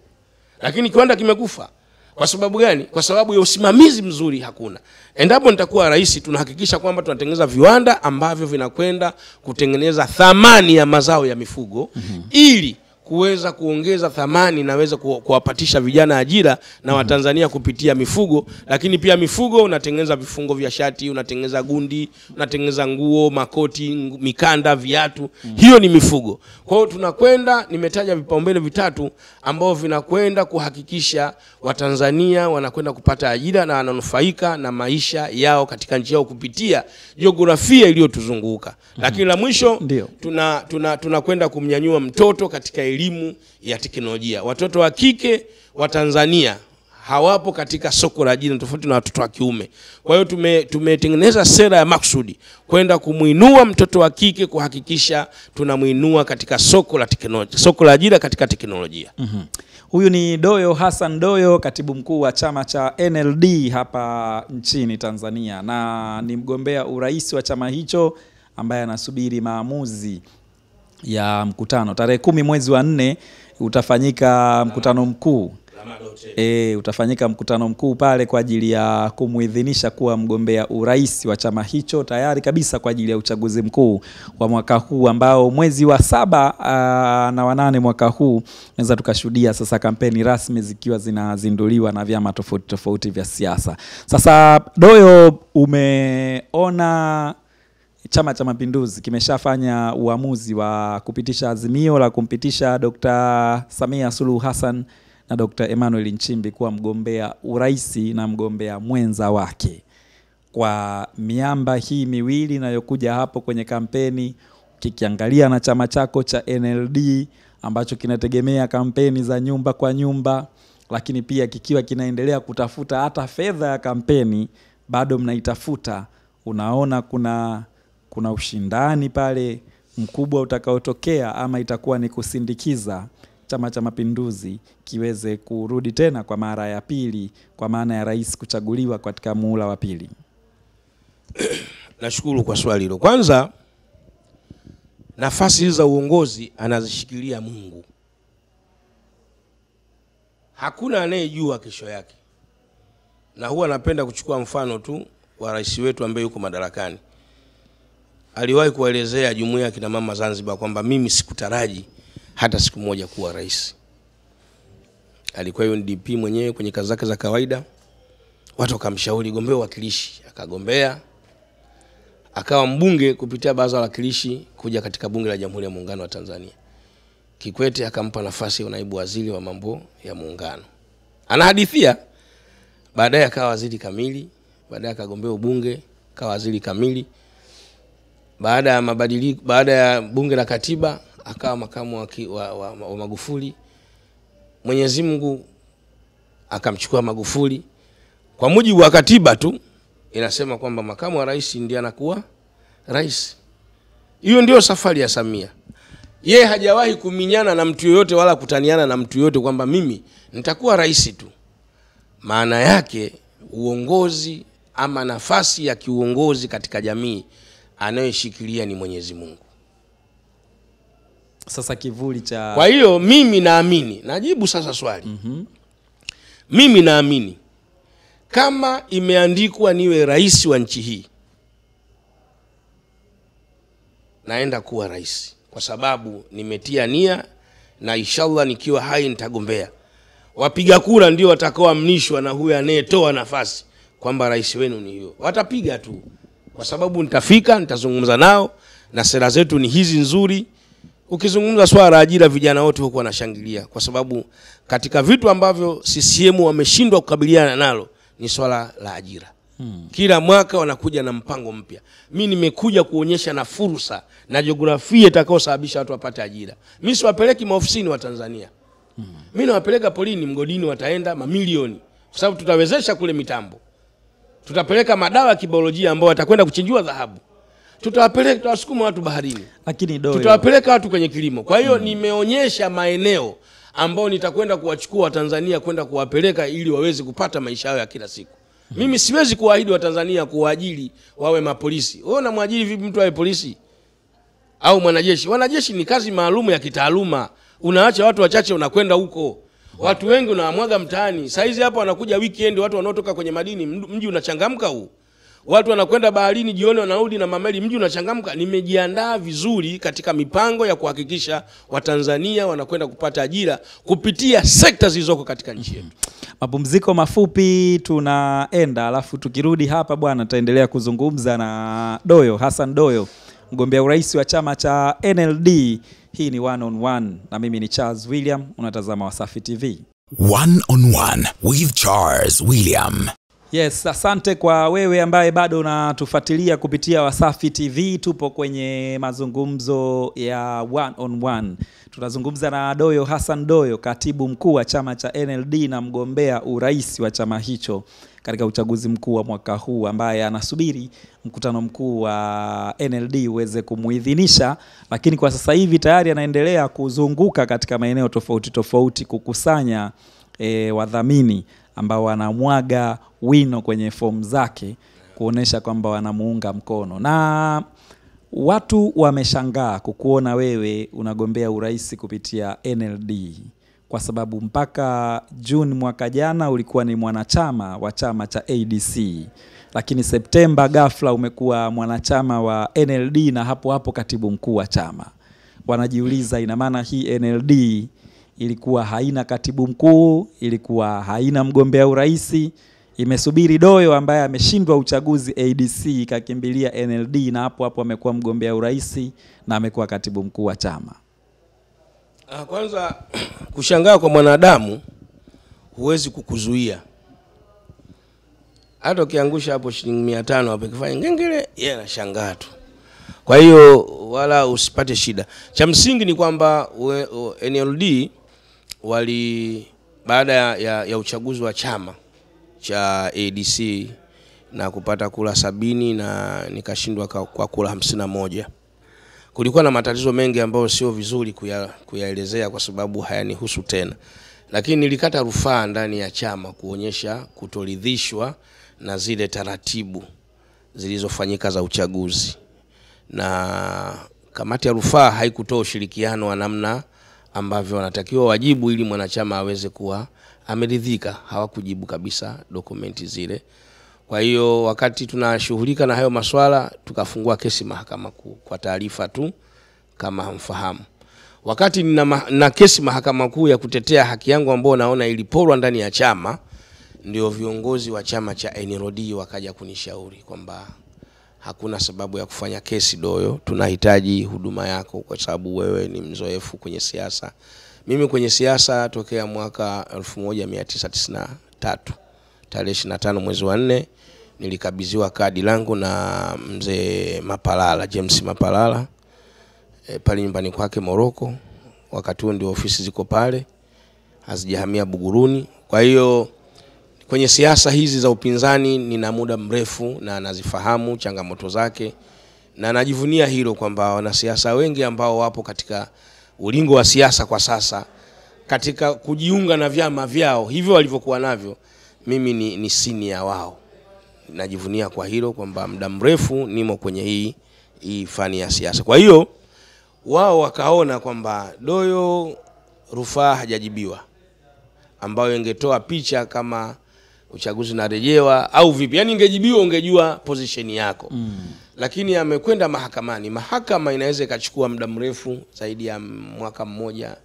Lakini kiwanda kimekufa. Kwa sababu gani? Kwa sababu ya usimamizi mzuri hakuna. Endapo nitakuwa rais, tunahakikisha kwamba tunatengeneza viwanda ambavyo vinakwenda kutengeneza thamani ya mazao ya mifugo ili kuweza kuongeza thamani na weza kuwapatisha vijana ajira na Watanzania kupitia mifugo. Lakini pia mifugo unatengeneza vifungo vya shati, unatengeneza gundi, unatengeneza nguo, makoti, mikanda, viatu. Hiyo ni mifugo. Kwa hiyo tunakwenda, nimetaja vipaumbele 3 ambao vinakwenda kuhakikisha Watanzania wanakwenda kupata ajira na wananufaika na maisha yao katika nchi yao kupitia jiografia iliyotuzunguka. Lakini la mwisho tunakwenda kumnyanyua mtoto katika elimu ya teknolojia. Watoto wa kike wa Tanzania hawapo katika soko la ajira tofauti na watoto wa kiume. Kwa hiyo tumetengeneza sera ya maksudi kwenda kumuinua mtoto wa kike, kuhakikisha tunamuinua katika soko la teknolojia, soko la ajira katika teknolojia. Huyu ni Doyo Hassan Doyo, katibu mkuu wa chama cha NLD hapa nchini Tanzania, na ni mgombea urais wa chama hicho ambaye anasubiri maamuzi ya mkutano. Tarehe 10 mwezi wa 4 utafanyika mkutano mkuu. Utafanyika mkutano mkuu pale kwa ajili ya kumuidhinisha kuwa mgombea urais wa chama hicho, tayari kabisa kwa ajili ya uchaguzi mkuu wa mwaka huu, ambao mwezi wa 7 na wa 8 mwaka huu naweza tukashuhudia sasa kampeni rasmi zikiwa zinazinduliwa na vyama tofauti tofauti vya siasa. Sasa Doyo, umeona Chama cha Mapinduzi kimeshafanya uamuzi wa kupitisha azimio la kumpitisha Dr. Samia Suluhu Hassan na Dr. Emmanuel Nchimbi kuwa mgombea uraisi na mgombea mwenza wake. Kwa miamba hii miwili inayokuja hapo kwenye kampeni, kikiangalia na chama chako cha NLD ambacho kinategemea kampeni za nyumba kwa nyumba, lakini pia kikiwa kinaendelea kutafuta hata fedha ya kampeni, bado mnaitafuta, unaona kuna ushindani pale mkubwa utakaotokea, ama itakuwa ni kusindikiza Chama cha Mapinduzi kiweze kurudi tena kwa mara ya pili, kwa maana ya rais kuchaguliwa katika muhula wa pili? Nashukuru kwa swali hilo. Kwanza, nafasi za uongozi anazishikilia Mungu. Hakuna anayejua kesho yake. Na huwa napenda kuchukua mfano tu wa rais wetu ambaye yuko madarakani. Aliwahi kuelezea jumuiya ya kina mama Zanzibar kwamba mimi sikutaraji hata siku moja kuwa rais. Alikuwa UNDP mwenyewe kwenye kazi zake za kawaida. Watu wakamshauri gombea wakilishi, akagombea. Akawa mbunge kupitia baraza la wakilishi kuja katika bunge la Jamhuri ya Muungano wa Tanzania. Kikwete akampa nafasi ya naibu waziri wa mambo ya muungano. Anahadithia baadaye akawa waziri kamili, baadaye akagombea ubunge, akawa waziri kamili. Baada ya mabadiliko, baada ya bunge la katiba, akawa makamu wa Magufuli. Mwenyezi Mungu akamchukua Magufuli. Kwa mujibu wa katiba tu inasema kwamba makamu wa rais ndiye anakuwa rais. Hiyo ndio safari ya Samia. Yeye hajawahi kuminyana na mtu yoyote wala kutaniana na mtu yoyote kwamba mimi nitakuwa rais tu. Maana yake uongozi ama nafasi ya kiuongozi katika jamii anayeshikilia ni Mwenyezi Mungu. Sasa kivuli cha... Kwa hiyo mimi naamini, najibu sasa swali. Mimi naamini kama imeandikwa niwe rais wa nchi hii, naenda kuwa rais, kwa sababu nimetia nia na inshallah nikiwa hai nitagombea. Wapiga kura ndio watakaoamnishwa na huyu anayetoa nafasi kwamba rais wenu ni hiyo. Watapiga tu kwa sababu nitafika, nitazungumza nao na sera zetu ni hizi nzuri. Ukizungumza swala la ajira, vijana wote huko wanashangilia, kwa sababu katika vitu ambavyo CCM wameshindwa kukabiliana nalo ni swala la ajira. Kila mwaka wanakuja na mpango mpya. Mimi nimekuja kuonyesha na fursa na jiografia itakayosababisha watu wapate ajira. Mimi siwapeleki maofisini wa Tanzania. Mimi nawapeleka polini, mgodini wataenda mamilioni, kwa sababu tutawezesha kule mitambo. Tutapeleka madawa ya kibiolojia ambao watakwenda kuchinjua dhahabu. Tutawapeleka, tutawasukuma watu baharini. Lakini Doyo, tutawapeleka watu kwenye kilimo. Kwa hiyo nimeonyesha maeneo ambao nitakwenda kuwachukua wa Tanzania kwenda kuwapeleka ili waweze kupata maisha yao ya kila siku. Mimi siwezi kuahidi wa Tanzania kuajiri wawe mapolisi. Wewe unamwajiri vipi mtu awe polisi au mwanajeshi? Wanajeshi ni kazi maalum ya kitaaluma. Unaacha watu wachache unakwenda huko. Watu wengi unawamwaga mtaani. Saizi hapa wanakuja weekend, watu wanaotoka kwenye madini, mji unachangamka huu. Watu wanakwenda baharini jioni wanarudi na mameli, mji unachangamka. Nimejiandaa vizuri katika mipango ya kuhakikisha Watanzania wanakwenda kupata ajira kupitia sekta zilizoko katika nchi yetu. Mapumziko mafupi tunaenda, alafu tukirudi hapa bwana tutaendelea kuzungumza na Doyo, Hassan Doyo, mgombea urais wa chama cha NLD. Hii ni One on One na mimi ni Charles William, unatazama Wasafi TV. One on One with Charles William. Yes, asante kwa wewe ambaye bado unatufuatilia kupitia Wasafi TV. Tupo kwenye mazungumzo ya One on One. Tunazungumza na Doyo, Hassan Doyo, katibu mkuu wa chama cha NLD na mgombea urais wa chama hicho katika uchaguzi mkuu wa mwaka huu, ambaye anasubiri mkutano mkuu wa NLD uweze kumuidhinisha, lakini kwa sasa hivi tayari anaendelea kuzunguka katika maeneo tofauti tofauti kukusanya wadhamini ambao wanamwaga wino kwenye fomu zake kuonesha kwamba wanamuunga mkono. Na watu wameshangaa kukuona wewe unagombea urais kupitia NLD, kwa sababu mpaka Juni mwaka jana ulikuwa ni mwanachama wa chama cha ADC, lakini Septemba ghafla umekuwa mwanachama wa NLD na hapo hapo katibu mkuu wa chama. Wanajiuliza, ina maana hii NLD ilikuwa haina katibu mkuu, ilikuwa haina mgombea urais, imesubiri Doyo ambaye ameshindwa uchaguzi ADC kakimbilia NLD na hapo hapo amekuwa mgombea urais na amekuwa katibu mkuu wa chama? Kwanza kushangaa kwa mwanadamu huwezi kukuzuia. Hata ukiangusha hapo shilingi 500 hapo kifanya ngengele, yeye anashangaa tu. Kwa hiyo wala usipate shida. Cha msingi ni kwamba NLD baada ya uchaguzi wa chama cha ADC na kupata kula 70 na nikashindwa kwa kula 51. Kulikuwa na matatizo mengi ambayo sio vizuri kuyaelezea kwa sababu hayanihusu tena. Lakini nilikata rufaa ndani ya chama kuonyesha kutoridhishwa na zile taratibu zilizofanyika za uchaguzi. Na kamati ya rufaa haikutoa ushirikiano wa namna ambavyo wanatakiwa wajibu ili mwanachama aweze kuwa ameridhika. Hawakujibu kabisa dokumenti zile. Kwa hiyo wakati tunashughulika na hayo maswala tukafungua kesi mahakama kuu, kwa taarifa tu kama hamfahamu. Wakati na kesi mahakama kuu ya kutetea haki yangu ambayo naona iliporwa ndani ya chama, ndio viongozi wa chama cha NLD wakaja kunishauri kwamba hakuna sababu ya kufanya kesi Doyo. Tunahitaji huduma yako kwa sababu wewe ni mzoefu kwenye siasa. Mimi kwenye siasa tokea mwaka 1993 tarehe 25 mwezi wa 4 nilikabidhiwa kadi langu na mzee Mapalala, James Mapalala, pale nyumbani kwake Moroko. Wakati huo ndio ofisi ziko pale, hazijahamia Buguruni. Kwa hiyo kwenye siasa hizi za upinzani nina muda mrefu na nazifahamu changamoto zake, na najivunia hilo kwamba wanasiasa wengi ambao wapo katika ulingo wa siasa kwa sasa katika kujiunga na vyama vyao hivyo walivyokuwa navyo, mimi ni senior wao. Najivunia kwa hilo kwamba muda mrefu nimo kwenye hii fani ya siasa. Kwa hiyo wao wakaona kwamba Doyo rufaa hajajibiwa, ambayo ingetoa picha kama uchaguzi unarejewa au vipi. Yaani ingejibiwa ungejua position yako. Lakini amekwenda mahakamani. Mahakama inaweza ikachukua muda mrefu zaidi ya mwaka mmoja,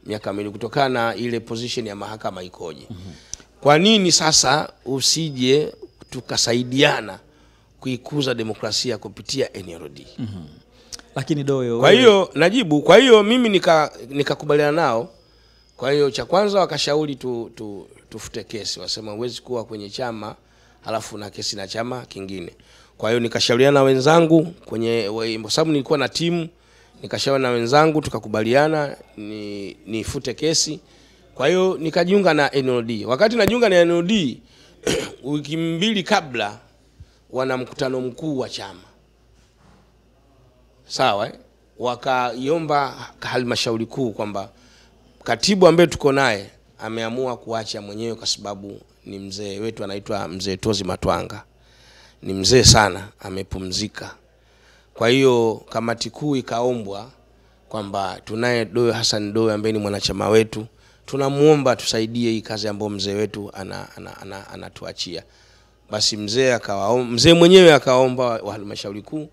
miaka miwili, kutokana na ile position ya mahakama ikoje. Kwa nini sasa usije tukasaidiana kuikuza demokrasia kupitia NLD? Lakini Doyo, kwa hiyo najibu, kwa hiyo mimi nikakubaliana nao. Kwa hiyo cha kwanza wakashauri tufute kesi. Wasema huwezi kuwa kwenye chama halafu na kesi na chama kingine. Kwa hiyo nikashauriana na wenzangu kwa sababu nilikuwa na timu, nikashauriana na wenzangu tukakubaliana nifute kesi. Kwa hiyo nikajiunga na NLD. Wakati najiunga na NLD wiki mbili kabla wana mkutano mkuu wa chama. Sawa, wakaiomba halmashauri kuu kwamba katibu ambaye tuko naye ameamua kuacha mwenyewe kwa sababu ni mzee wetu, anaitwa mzee Tozi Matwanga. Ni mzee sana, amepumzika. Kwa hiyo kamati kuu ikaombwa kwamba tunaye Doyo Hassan Doyo ambaye ni mwanachama wetu, tunamuomba tusaidie hii kazi ambayo mzee wetu anatuachia. Basi mzee mwenyewe akaomba wa halmashauri kuu.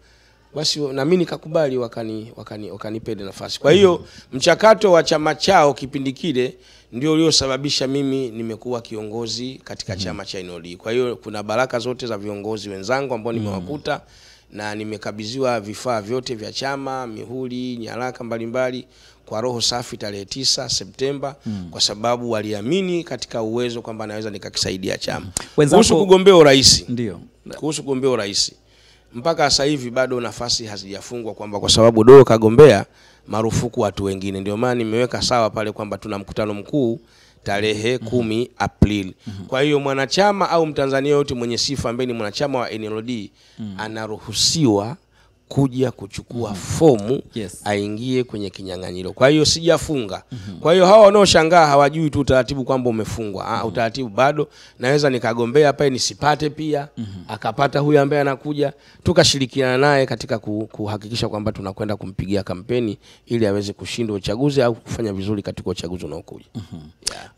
Basi na mimi nikakubali, wakanipenda nafasi. Kwa hiyo mchakato wa chama chao kipindi kile ndio uliosababisha mimi nimekuwa kiongozi katika chama cha NLD. Kwa hiyo kuna baraka zote za viongozi wenzangu ambao nimewakuta, na nimekabidhiwa vifaa vyote vya chama, mihuri, nyaraka mbalimbali kwa roho safi tarehe 9 Septemba, kwa sababu waliamini katika uwezo kwamba naweza nikakisaidia chama. Kuhusu kugombea urais, ndio. Kuhusu kugombea urais, mpaka sasa hivi bado nafasi hazijafungwa, kwamba kwa sababu Doyo kagombea marufuku watu wengine. Ndio maana nimeweka sawa pale kwamba tuna mkutano mkuu tarehe 10 Aprili. Kwa hiyo mwanachama au Mtanzania yote mwenye sifa ambaye ni mwanachama wa NLD anaruhusiwa kuja kuchukua fomu, aingie kwenye kinyang'anyiro. Kwa hiyo sijafunga. Kwa hiyo hawa wanaoshangaa hawajui tu utaratibu kwamba umefungwa. Utaratibu bado, naweza nikagombea pale nisipate pia, akapata huyu ambaye anakuja, tukashirikiana naye katika kuhakikisha kwamba tunakwenda kumpigia kampeni ili aweze kushinda uchaguzi au kufanya vizuri katika uchaguzi unaokuja.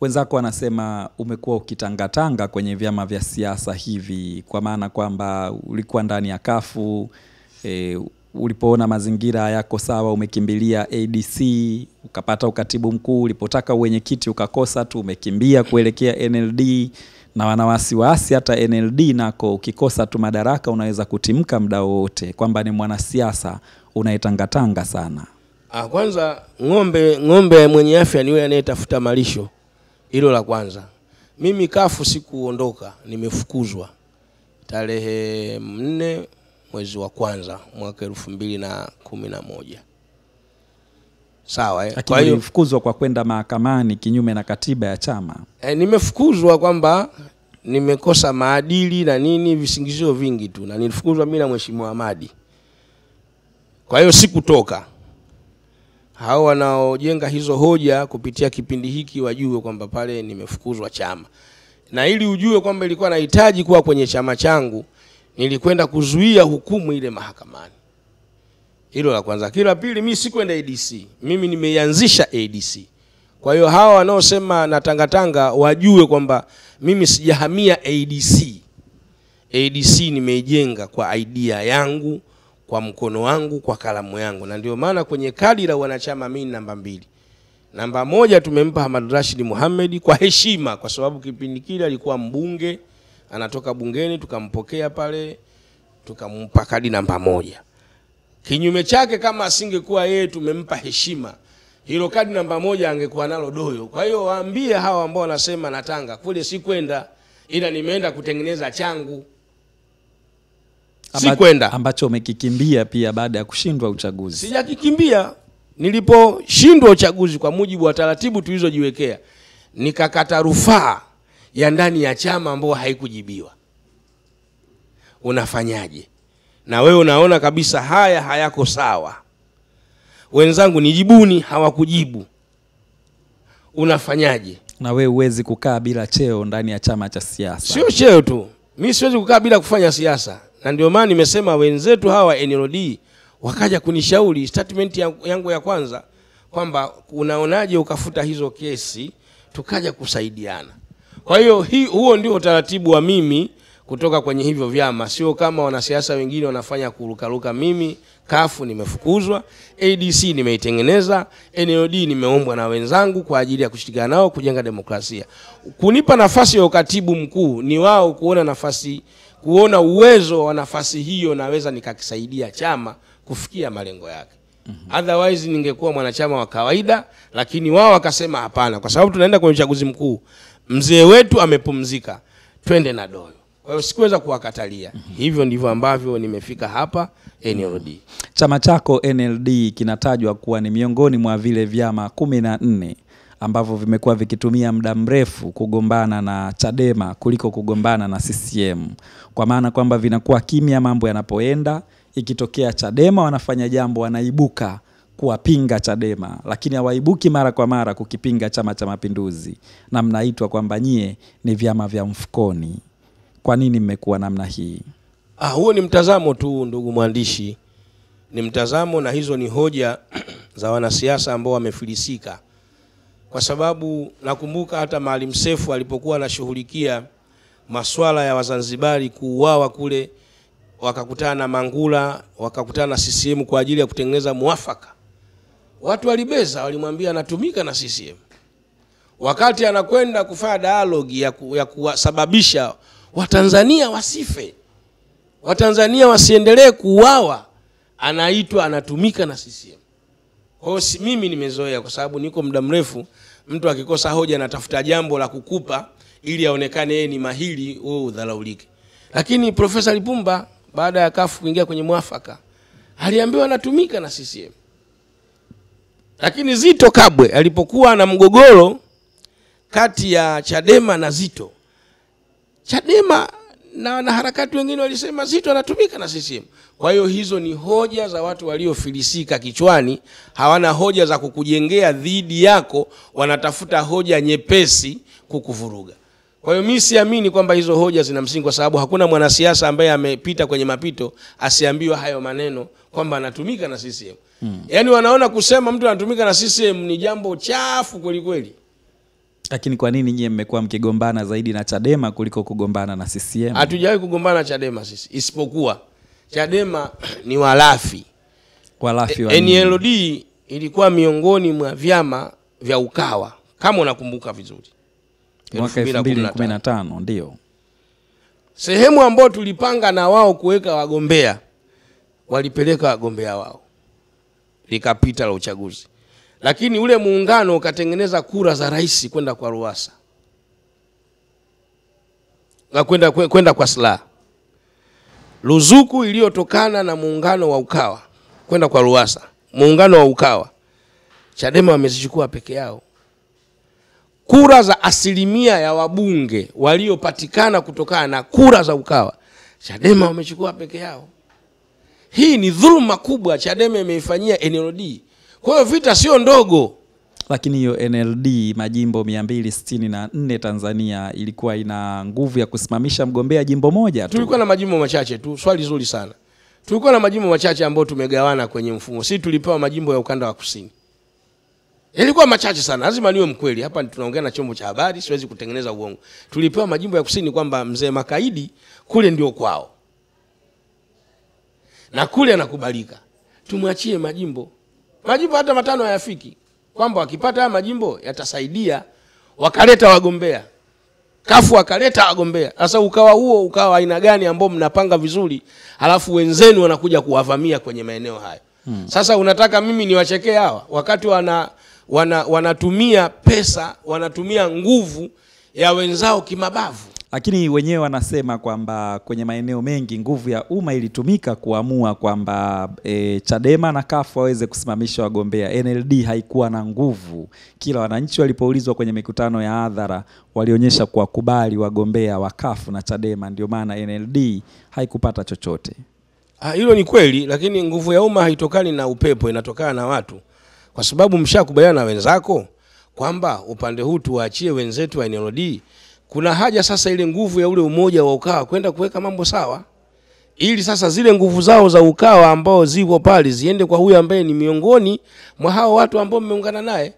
Wenzako wanasema umekuwa ukitangatanga kwenye vyama vya siasa hivi, kwa maana kwamba ulikuwa ndani ya kafu, ulipoona mazingira yako sawa umekimbilia ADC, ukapata ukatibu mkuu, ulipotaka uwenyekiti ukakosa tu, umekimbia kuelekea NLD, na wanawasiwasi hata NLD nako ukikosa tu madaraka unaweza kutimka muda wote, kwamba ni mwanasiasa unayetangatanga sana. Kwanza ng'ombe mwenye afya ni yule anayetafuta malisho. Hilo la kwanza. Mimi kafu sikuondoka, nimefukuzwa tarehe 4 mwezi wa kwanza mwaka 2011. Sawa, kwa hiyo ulifukuzwa kwa kwenda mahakamani kinyume na katiba ya chama. Nimefukuzwa kwamba nimekosa maadili na nini, visingizio vingi tu, na nilifukuzwa mimi na Mheshimiwa Ahmadi. Kwa hiyo sikutoka. Hao wanaojenga hizo hoja kupitia kipindi hiki wajue kwamba pale nimefukuzwa chama. Na ili ujue kwamba ilikuwa nahitaji kuwa kwenye chama changu, nilikwenda kuzuia hukumu ile mahakamani. Hilo la kwanza. Kila pili, mimi sikwenda ADC. Mimi nimeianzisha ADC. Kwa hiyo hawa wanaosema na tangatanga wajue kwamba mimi sijahamia ADC. ADC nimeijenga kwa idea yangu, kwa mkono wangu, kwa kalamu yangu. Na ndio maana kwenye kadi la wanachama mimi namba 2. Namba 1 tumempa Hamad Rashid Mohamed kwa heshima, kwa sababu kipindi kile alikuwa mbunge, anatoka bungeni, tukampokea pale tukampa kadi namba 1. Kinyume chake, kama asingekuwa yeye tumempa heshima, hilo kadi namba 1 angekuwa nalo Doyo. Kwa hiyo waambie hawa ambao wanasema Natanga kule si kwenda, ila nimeenda kutengeneza changu. Si kwenda ambacho umekikimbia pia baada ya kushindwa uchaguzi. Sijakikimbia. Niliposhindwa uchaguzi kwa mujibu wa taratibu tulizojiwekea, nikakata rufaa ya ndani ya chama ambao haikujibiwa. Unafanyaje? Na wewe unaona kabisa haya hayako sawa. Wenzangu nijibuni, hawakujibu. Unafanyaje? Na wewe huwezi kukaa bila cheo ndani ya chama cha siasa. Sio cheo tu. Mimi siwezi kukaa bila kufanya siasa. Na ndio maana nimesema wenzetu hawa NLD wakaja kunishauri statement yangu ya kwanza kwamba unaonaje ukafuta hizo kesi, tukaja kusaidiana. Kwa hiyo huo ndio utaratibu wa mimi kutoka kwenye hivyo vyama. Sio kama wanasiasa wengine wanafanya kurukaruka. Mimi kafu nimefukuzwa, ADC nimeitengeneza, NLD nimeombwa na wenzangu kwa ajili ya kushirikiana nao kujenga demokrasia. Kunipa nafasi ya ukatibu mkuu ni wao kuona uwezo wa nafasi hiyo naweza nikakisaidia chama kufikia malengo yake. Otherwise ningekuwa mwanachama wa kawaida, lakini wao wakasema hapana, kwa sababu tunaenda kwenye uchaguzi mkuu. Mzee wetu amepumzika, twende na Doyo. Kwa hiyo sikuweza kuwakatalia. Hivyo ndivyo ambavyo nimefika hapa NLD. Chama chako NLD kinatajwa kuwa ni miongoni mwa vile vyama 14 ambavyo vimekuwa vikitumia muda mrefu kugombana na Chadema kuliko kugombana na CCM. Kwa maana kwamba vinakuwa kimya mambo yanapoenda, ikitokea Chadema wanafanya jambo wanaibuka kuwapinga Chadema, lakini hawaibuki mara kwa mara kukipinga Chama cha Mapinduzi, na mnaitwa kwamba nyie ni vyama vya mfukoni. Kwa nini mmekuwa namna hii? Huo ni mtazamo tu, ndugu mwandishi. Ni mtazamo, na hizo ni hoja za wanasiasa ambao wamefilisika. Kwa sababu nakumbuka hata Maalim Seif alipokuwa anashughulikia masuala ya Wazanzibari kuuawa kule, wakakutana na Mangula, wakakutana na CCM kwa ajili ya kutengeneza muafaka. Watu walibeza, walimwambia anatumika na CCM. Wakati anakwenda kufanya dialogue ya kusababisha Watanzania wasife, Watanzania wasiendelee kuuawa, anaitwa anatumika na CCM. Kwa hiyo mimi nimezoea, kwa sababu niko muda mrefu, mtu akikosa hoja anatafuta jambo la kukupa ili aonekane yeye ni mahiri, wewe udhalaulike. Lakini Profesa Lipumba baada ya kafu kuingia kwenye muafaka aliambiwa anatumika na CCM. Lakini Zito Kabwe alipokuwa na mgogoro kati ya Chadema na Zito, Chadema na wanaharakati wengine walisema Zito anatumika na CCM. Kwa hiyo hizo ni hoja za watu waliofilisika kichwani, hawana hoja za kukujengea dhidi yako, wanatafuta hoja nyepesi kukuvuruga. Kwa hiyo mimi siamini kwamba hizo hoja zina msingi, kwa sababu hakuna mwanasiasa ambaye amepita kwenye mapito asiambiwa hayo maneno kwamba anatumika na CCM. Yaani wanaona kusema mtu anatumika na CCM ni jambo chafu kweli kweli. Lakini kwa nini nyie mmekuwa mkigombana zaidi na Chadema kuliko kugombana na CCM? Hatujawahi kugombana na Chadema sisi, isipokuwa Chadema ni walafi. Walafi wa NLD ilikuwa miongoni mwa vyama vya Ukawa, kama unakumbuka vizuri. Mwaka 2015 ndio sehemu ambayo tulipanga na wao kuweka wagombea, walipeleka wagombea wao, likapita la uchaguzi. Lakini ule muungano ukatengeneza kura za rais kwenda kwa Ruasa, na kwenda kwa Slaa. Ruzuku iliyotokana na muungano wa Ukawa kwenda kwa Ruasa, muungano wa Ukawa, Chadema wamezichukua peke yao. Kura za asilimia ya wabunge waliopatikana kutokana na kura za Ukawa, Chadema wamechukua peke yao. Hii ni dhuluma kubwa Chadema imeifanyia NLD. Kwa hiyo vita sio ndogo. Lakini hiyo NLD majimbo 264 Tanzania ilikuwa ina nguvu ya kusimamisha mgombea jimbo moja tu. Tulikuwa na majimbo machache tu. Swali zuri sana. Tulikuwa na majimbo machache ambayo tumegawana kwenye mfumo. Sisi tulipewa majimbo ya ukanda wa kusini. Ilikuwa machache sana. Lazima niwe mkweli. Hapa tunaongea na chombo cha habari, siwezi kutengeneza uongo. Tulipewa majimbo ya kusini kwamba mzee Makaidi kule ndio kwao, na kule anakubalika. Tumwachie majimbo. Majimbo hata 5 hayafiki. Kwamba wakipata haya majimbo yatasaidia wakaleta wagombea. Kafu akaleta wagombea. Sasa ukawa huo ukawa aina gani ambao mnapanga vizuri, alafu wenzenu wanakuja kuwavamia kwenye maeneo hayo. Sasa unataka mimi niwachekee hawa wakati wanatumia pesa, wanatumia nguvu ya wenzao kimabavu. Lakini wenyewe wanasema kwamba kwenye maeneo mengi nguvu ya umma ilitumika kuamua kwamba Chadema na CUF waweze kusimamisha wagombea. NLD haikuwa na nguvu. Kila wananchi walipoulizwa kwenye mikutano ya hadhara walionyesha kuwakubali wagombea wa CUF na Chadema, ndio maana NLD haikupata chochote. Hilo ni kweli, lakini nguvu ya umma haitokani na upepo, inatokana na watu. Kwa sababu mshakubaliana na wenzako kwamba upande huu tuwaachie wenzetu wa NLD, kuna haja sasa ile nguvu ya ule umoja wa Ukawa kwenda kuweka mambo sawa, ili sasa zile nguvu zao za Ukawa ambao zipo pale ziende kwa huyu ambaye ni miongoni mwa hao watu ambao mmeungana naye.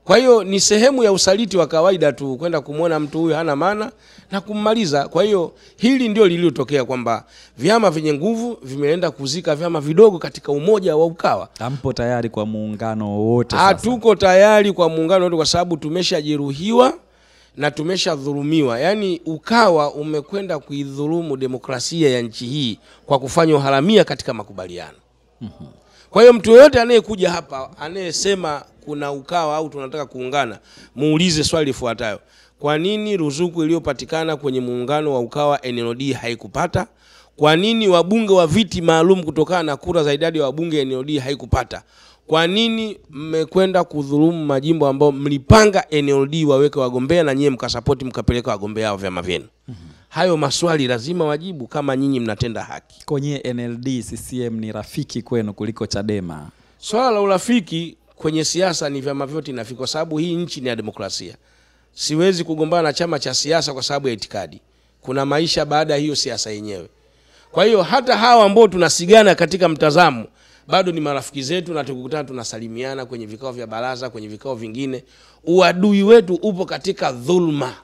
Kwa hiyo ni sehemu ya usaliti wa kawaida tu kwenda kumuona mtu huyu hana maana na kummaliza. Kwa hiyo hili ndio lililotokea kwamba vyama vyenye nguvu vimeenda kuzika vyama vidogo katika umoja wa Ukawa. Hampo tayari kwa muungano wote sasa? Hatuko tayari kwa muungano wote kwa sababu tumeshajeruhiwa na tumeshadhulumiwa. Yaani Ukawa umekwenda kuidhulumu demokrasia ya nchi hii kwa kufanya uharamia katika makubaliano. Kwa hiyo mtu yote anayekuja hapa anayesema kuna Ukawa au tunataka kuungana, muulize swali lifuatayo: kwa nini ruzuku iliyopatikana kwenye muungano wa Ukawa NLD haikupata? Kwa nini wabunge wa viti maalum kutokana na kura za idadi ya wabunge NLD haikupata? Kwa nini mmekwenda kudhulumu majimbo ambao mlipanga NLD waweke wagombea na nyie mkasapoti mkapeleka wagombea wa vyama vyenu? Hayo maswali lazima wajibu kama nyinyi mnatenda haki. Kwenye NLD CCM ni rafiki kwenu kuliko Chadema? Swala la urafiki kwenye siasa ni vyama vyote na kwa sababu hii nchi ni ya demokrasia. Siwezi kugombana na chama cha siasa kwa sababu ya itikadi. Kuna maisha baada ya hiyo siasa yenyewe. Kwa hiyo hata hawa ambao tunasigana katika mtazamo bado ni marafiki zetu na tukikutana tunasalimiana kwenye vikao vya baraza, kwenye vikao vingine. Uadui wetu upo katika dhulma.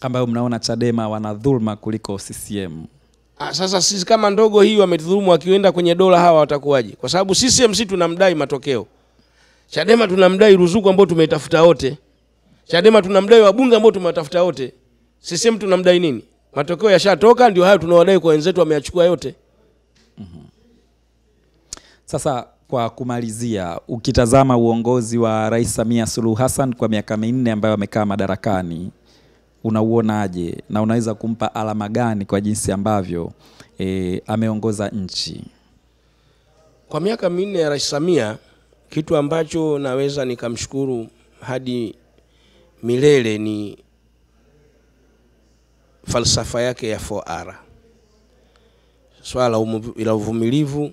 Ambayo mnaona Chadema wana dhulma kuliko CCM. Sasa sisi kama ndogo hii wametudhulumu, wakienda kwenye dola hawa watakuwaje? Kwa sababu CCM si tunamdai matokeo. Chadema tunamdai ruzuku ambao tumetafuta wote. Chadema tunamdai wabunge ambao tumetafuta wote. CCM tunamdai nini? Matokeo yashatoka, ndio hayo tunawadai kwa wenzetu wameyachukua yote. Sasa kwa kumalizia, ukitazama uongozi wa Rais Samia Suluhu Hassan kwa miaka 4 ambayo amekaa madarakani, unauonaje na unaweza kumpa alama gani kwa jinsi ambavyo ameongoza nchi? Kwa miaka 4 ya Rais Samia, kitu ambacho naweza nikamshukuru hadi milele ni falsafa yake ya 4R. Swala la uvumilivu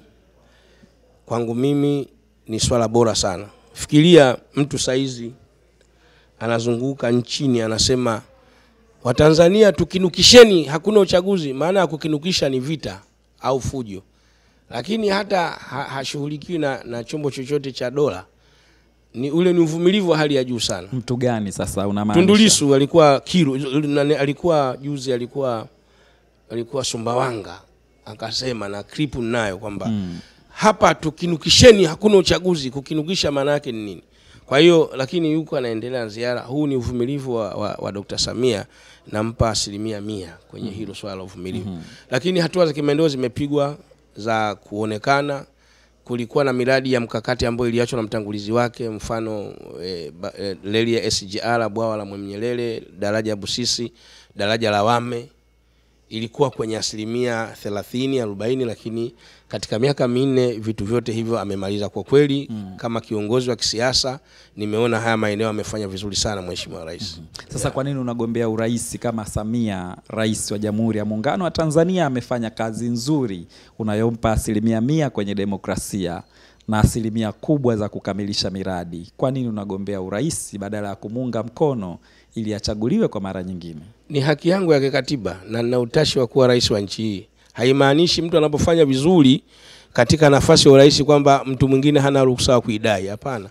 kwangu mimi ni swala bora sana. Fikiria mtu saizi anazunguka nchini anasema Watanzania tukinukisheni hakuna uchaguzi, maana ya kukinukisha ni vita au fujo. Lakini hata hashughulikiwi na chombo chochote cha dola. Ni uvumilivu wa hali ya juu sana. Mtu gani sasa unamaanisha? Tundu Lissu alikuwa alikuwa juzi alikuwa Sumbawanga akasema, na clip ninayo kwamba hapa tukinukisheni hakuna uchaguzi. Kukinukisha maana yake ni nini? Kwa hiyo lakini yuko anaendelea na ziara. Huu ni uvumilivu wa Dr. Samia, nampa 100% kwenye hilo swala la uvumilivu. Lakini hatua za kimaendeleo zimepigwa za kuonekana. Kulikuwa na miradi ya mkakati ambayo iliachwa na mtangulizi wake, mfano reli ya SGR, bwawa la Mwalimu Nyerere, daraja Busisi, daraja la Wame, ilikuwa kwenye 30-40, lakini katika miaka 4 vitu vyote hivyo amemaliza. Kwa kweli kama kiongozi wa kisiasa nimeona haya maeneo amefanya vizuri sana Mheshimiwa Rais. Sasa kwa nini unagombea urais kama Samia, Rais wa Jamhuri ya Muungano wa Tanzania, amefanya kazi nzuri unayompa 100% kwenye demokrasia na 100% kubwa za kukamilisha miradi? Kwa nini unagombea urais badala ya kumunga mkono ili achaguliwe kwa mara nyingine? Ni haki yangu ya kikatiba na nina utashi wa kuwa rais wa nchi hii. Haimaanishi mtu anapofanya vizuri katika nafasi ya urais kwamba mtu mwingine hana ruhusa kuidai. Hapana.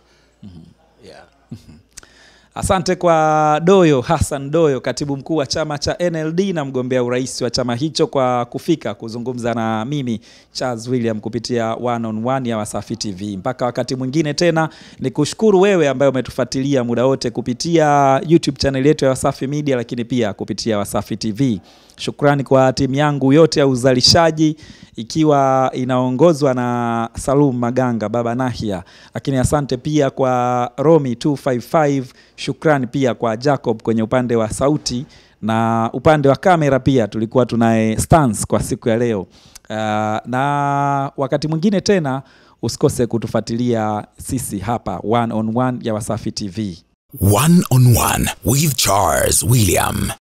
Asante kwa Doyo, Hassan Doyo, katibu mkuu wa chama cha NLD na mgombea urais wa chama hicho kwa kufika kuzungumza na mimi Charles William kupitia One on One ya Wasafi TV. Mpaka wakati mwingine tena, ni kushukuru wewe ambaye umetufuatilia muda wote kupitia YouTube channel yetu ya Wasafi Media, lakini pia kupitia Wasafi TV. Shukrani kwa timu yangu yote ya uzalishaji ikiwa inaongozwa na Salum Maganga, Baba Nahia. Lakini asante pia kwa Romi 255. Shukrani pia kwa Jacob kwenye upande wa sauti, na upande wa kamera pia tulikuwa tunaye Stans kwa siku ya leo. Na wakati mwingine tena usikose kutufuatilia sisi hapa One on One ya Wasafi TV. One on One with Charles William.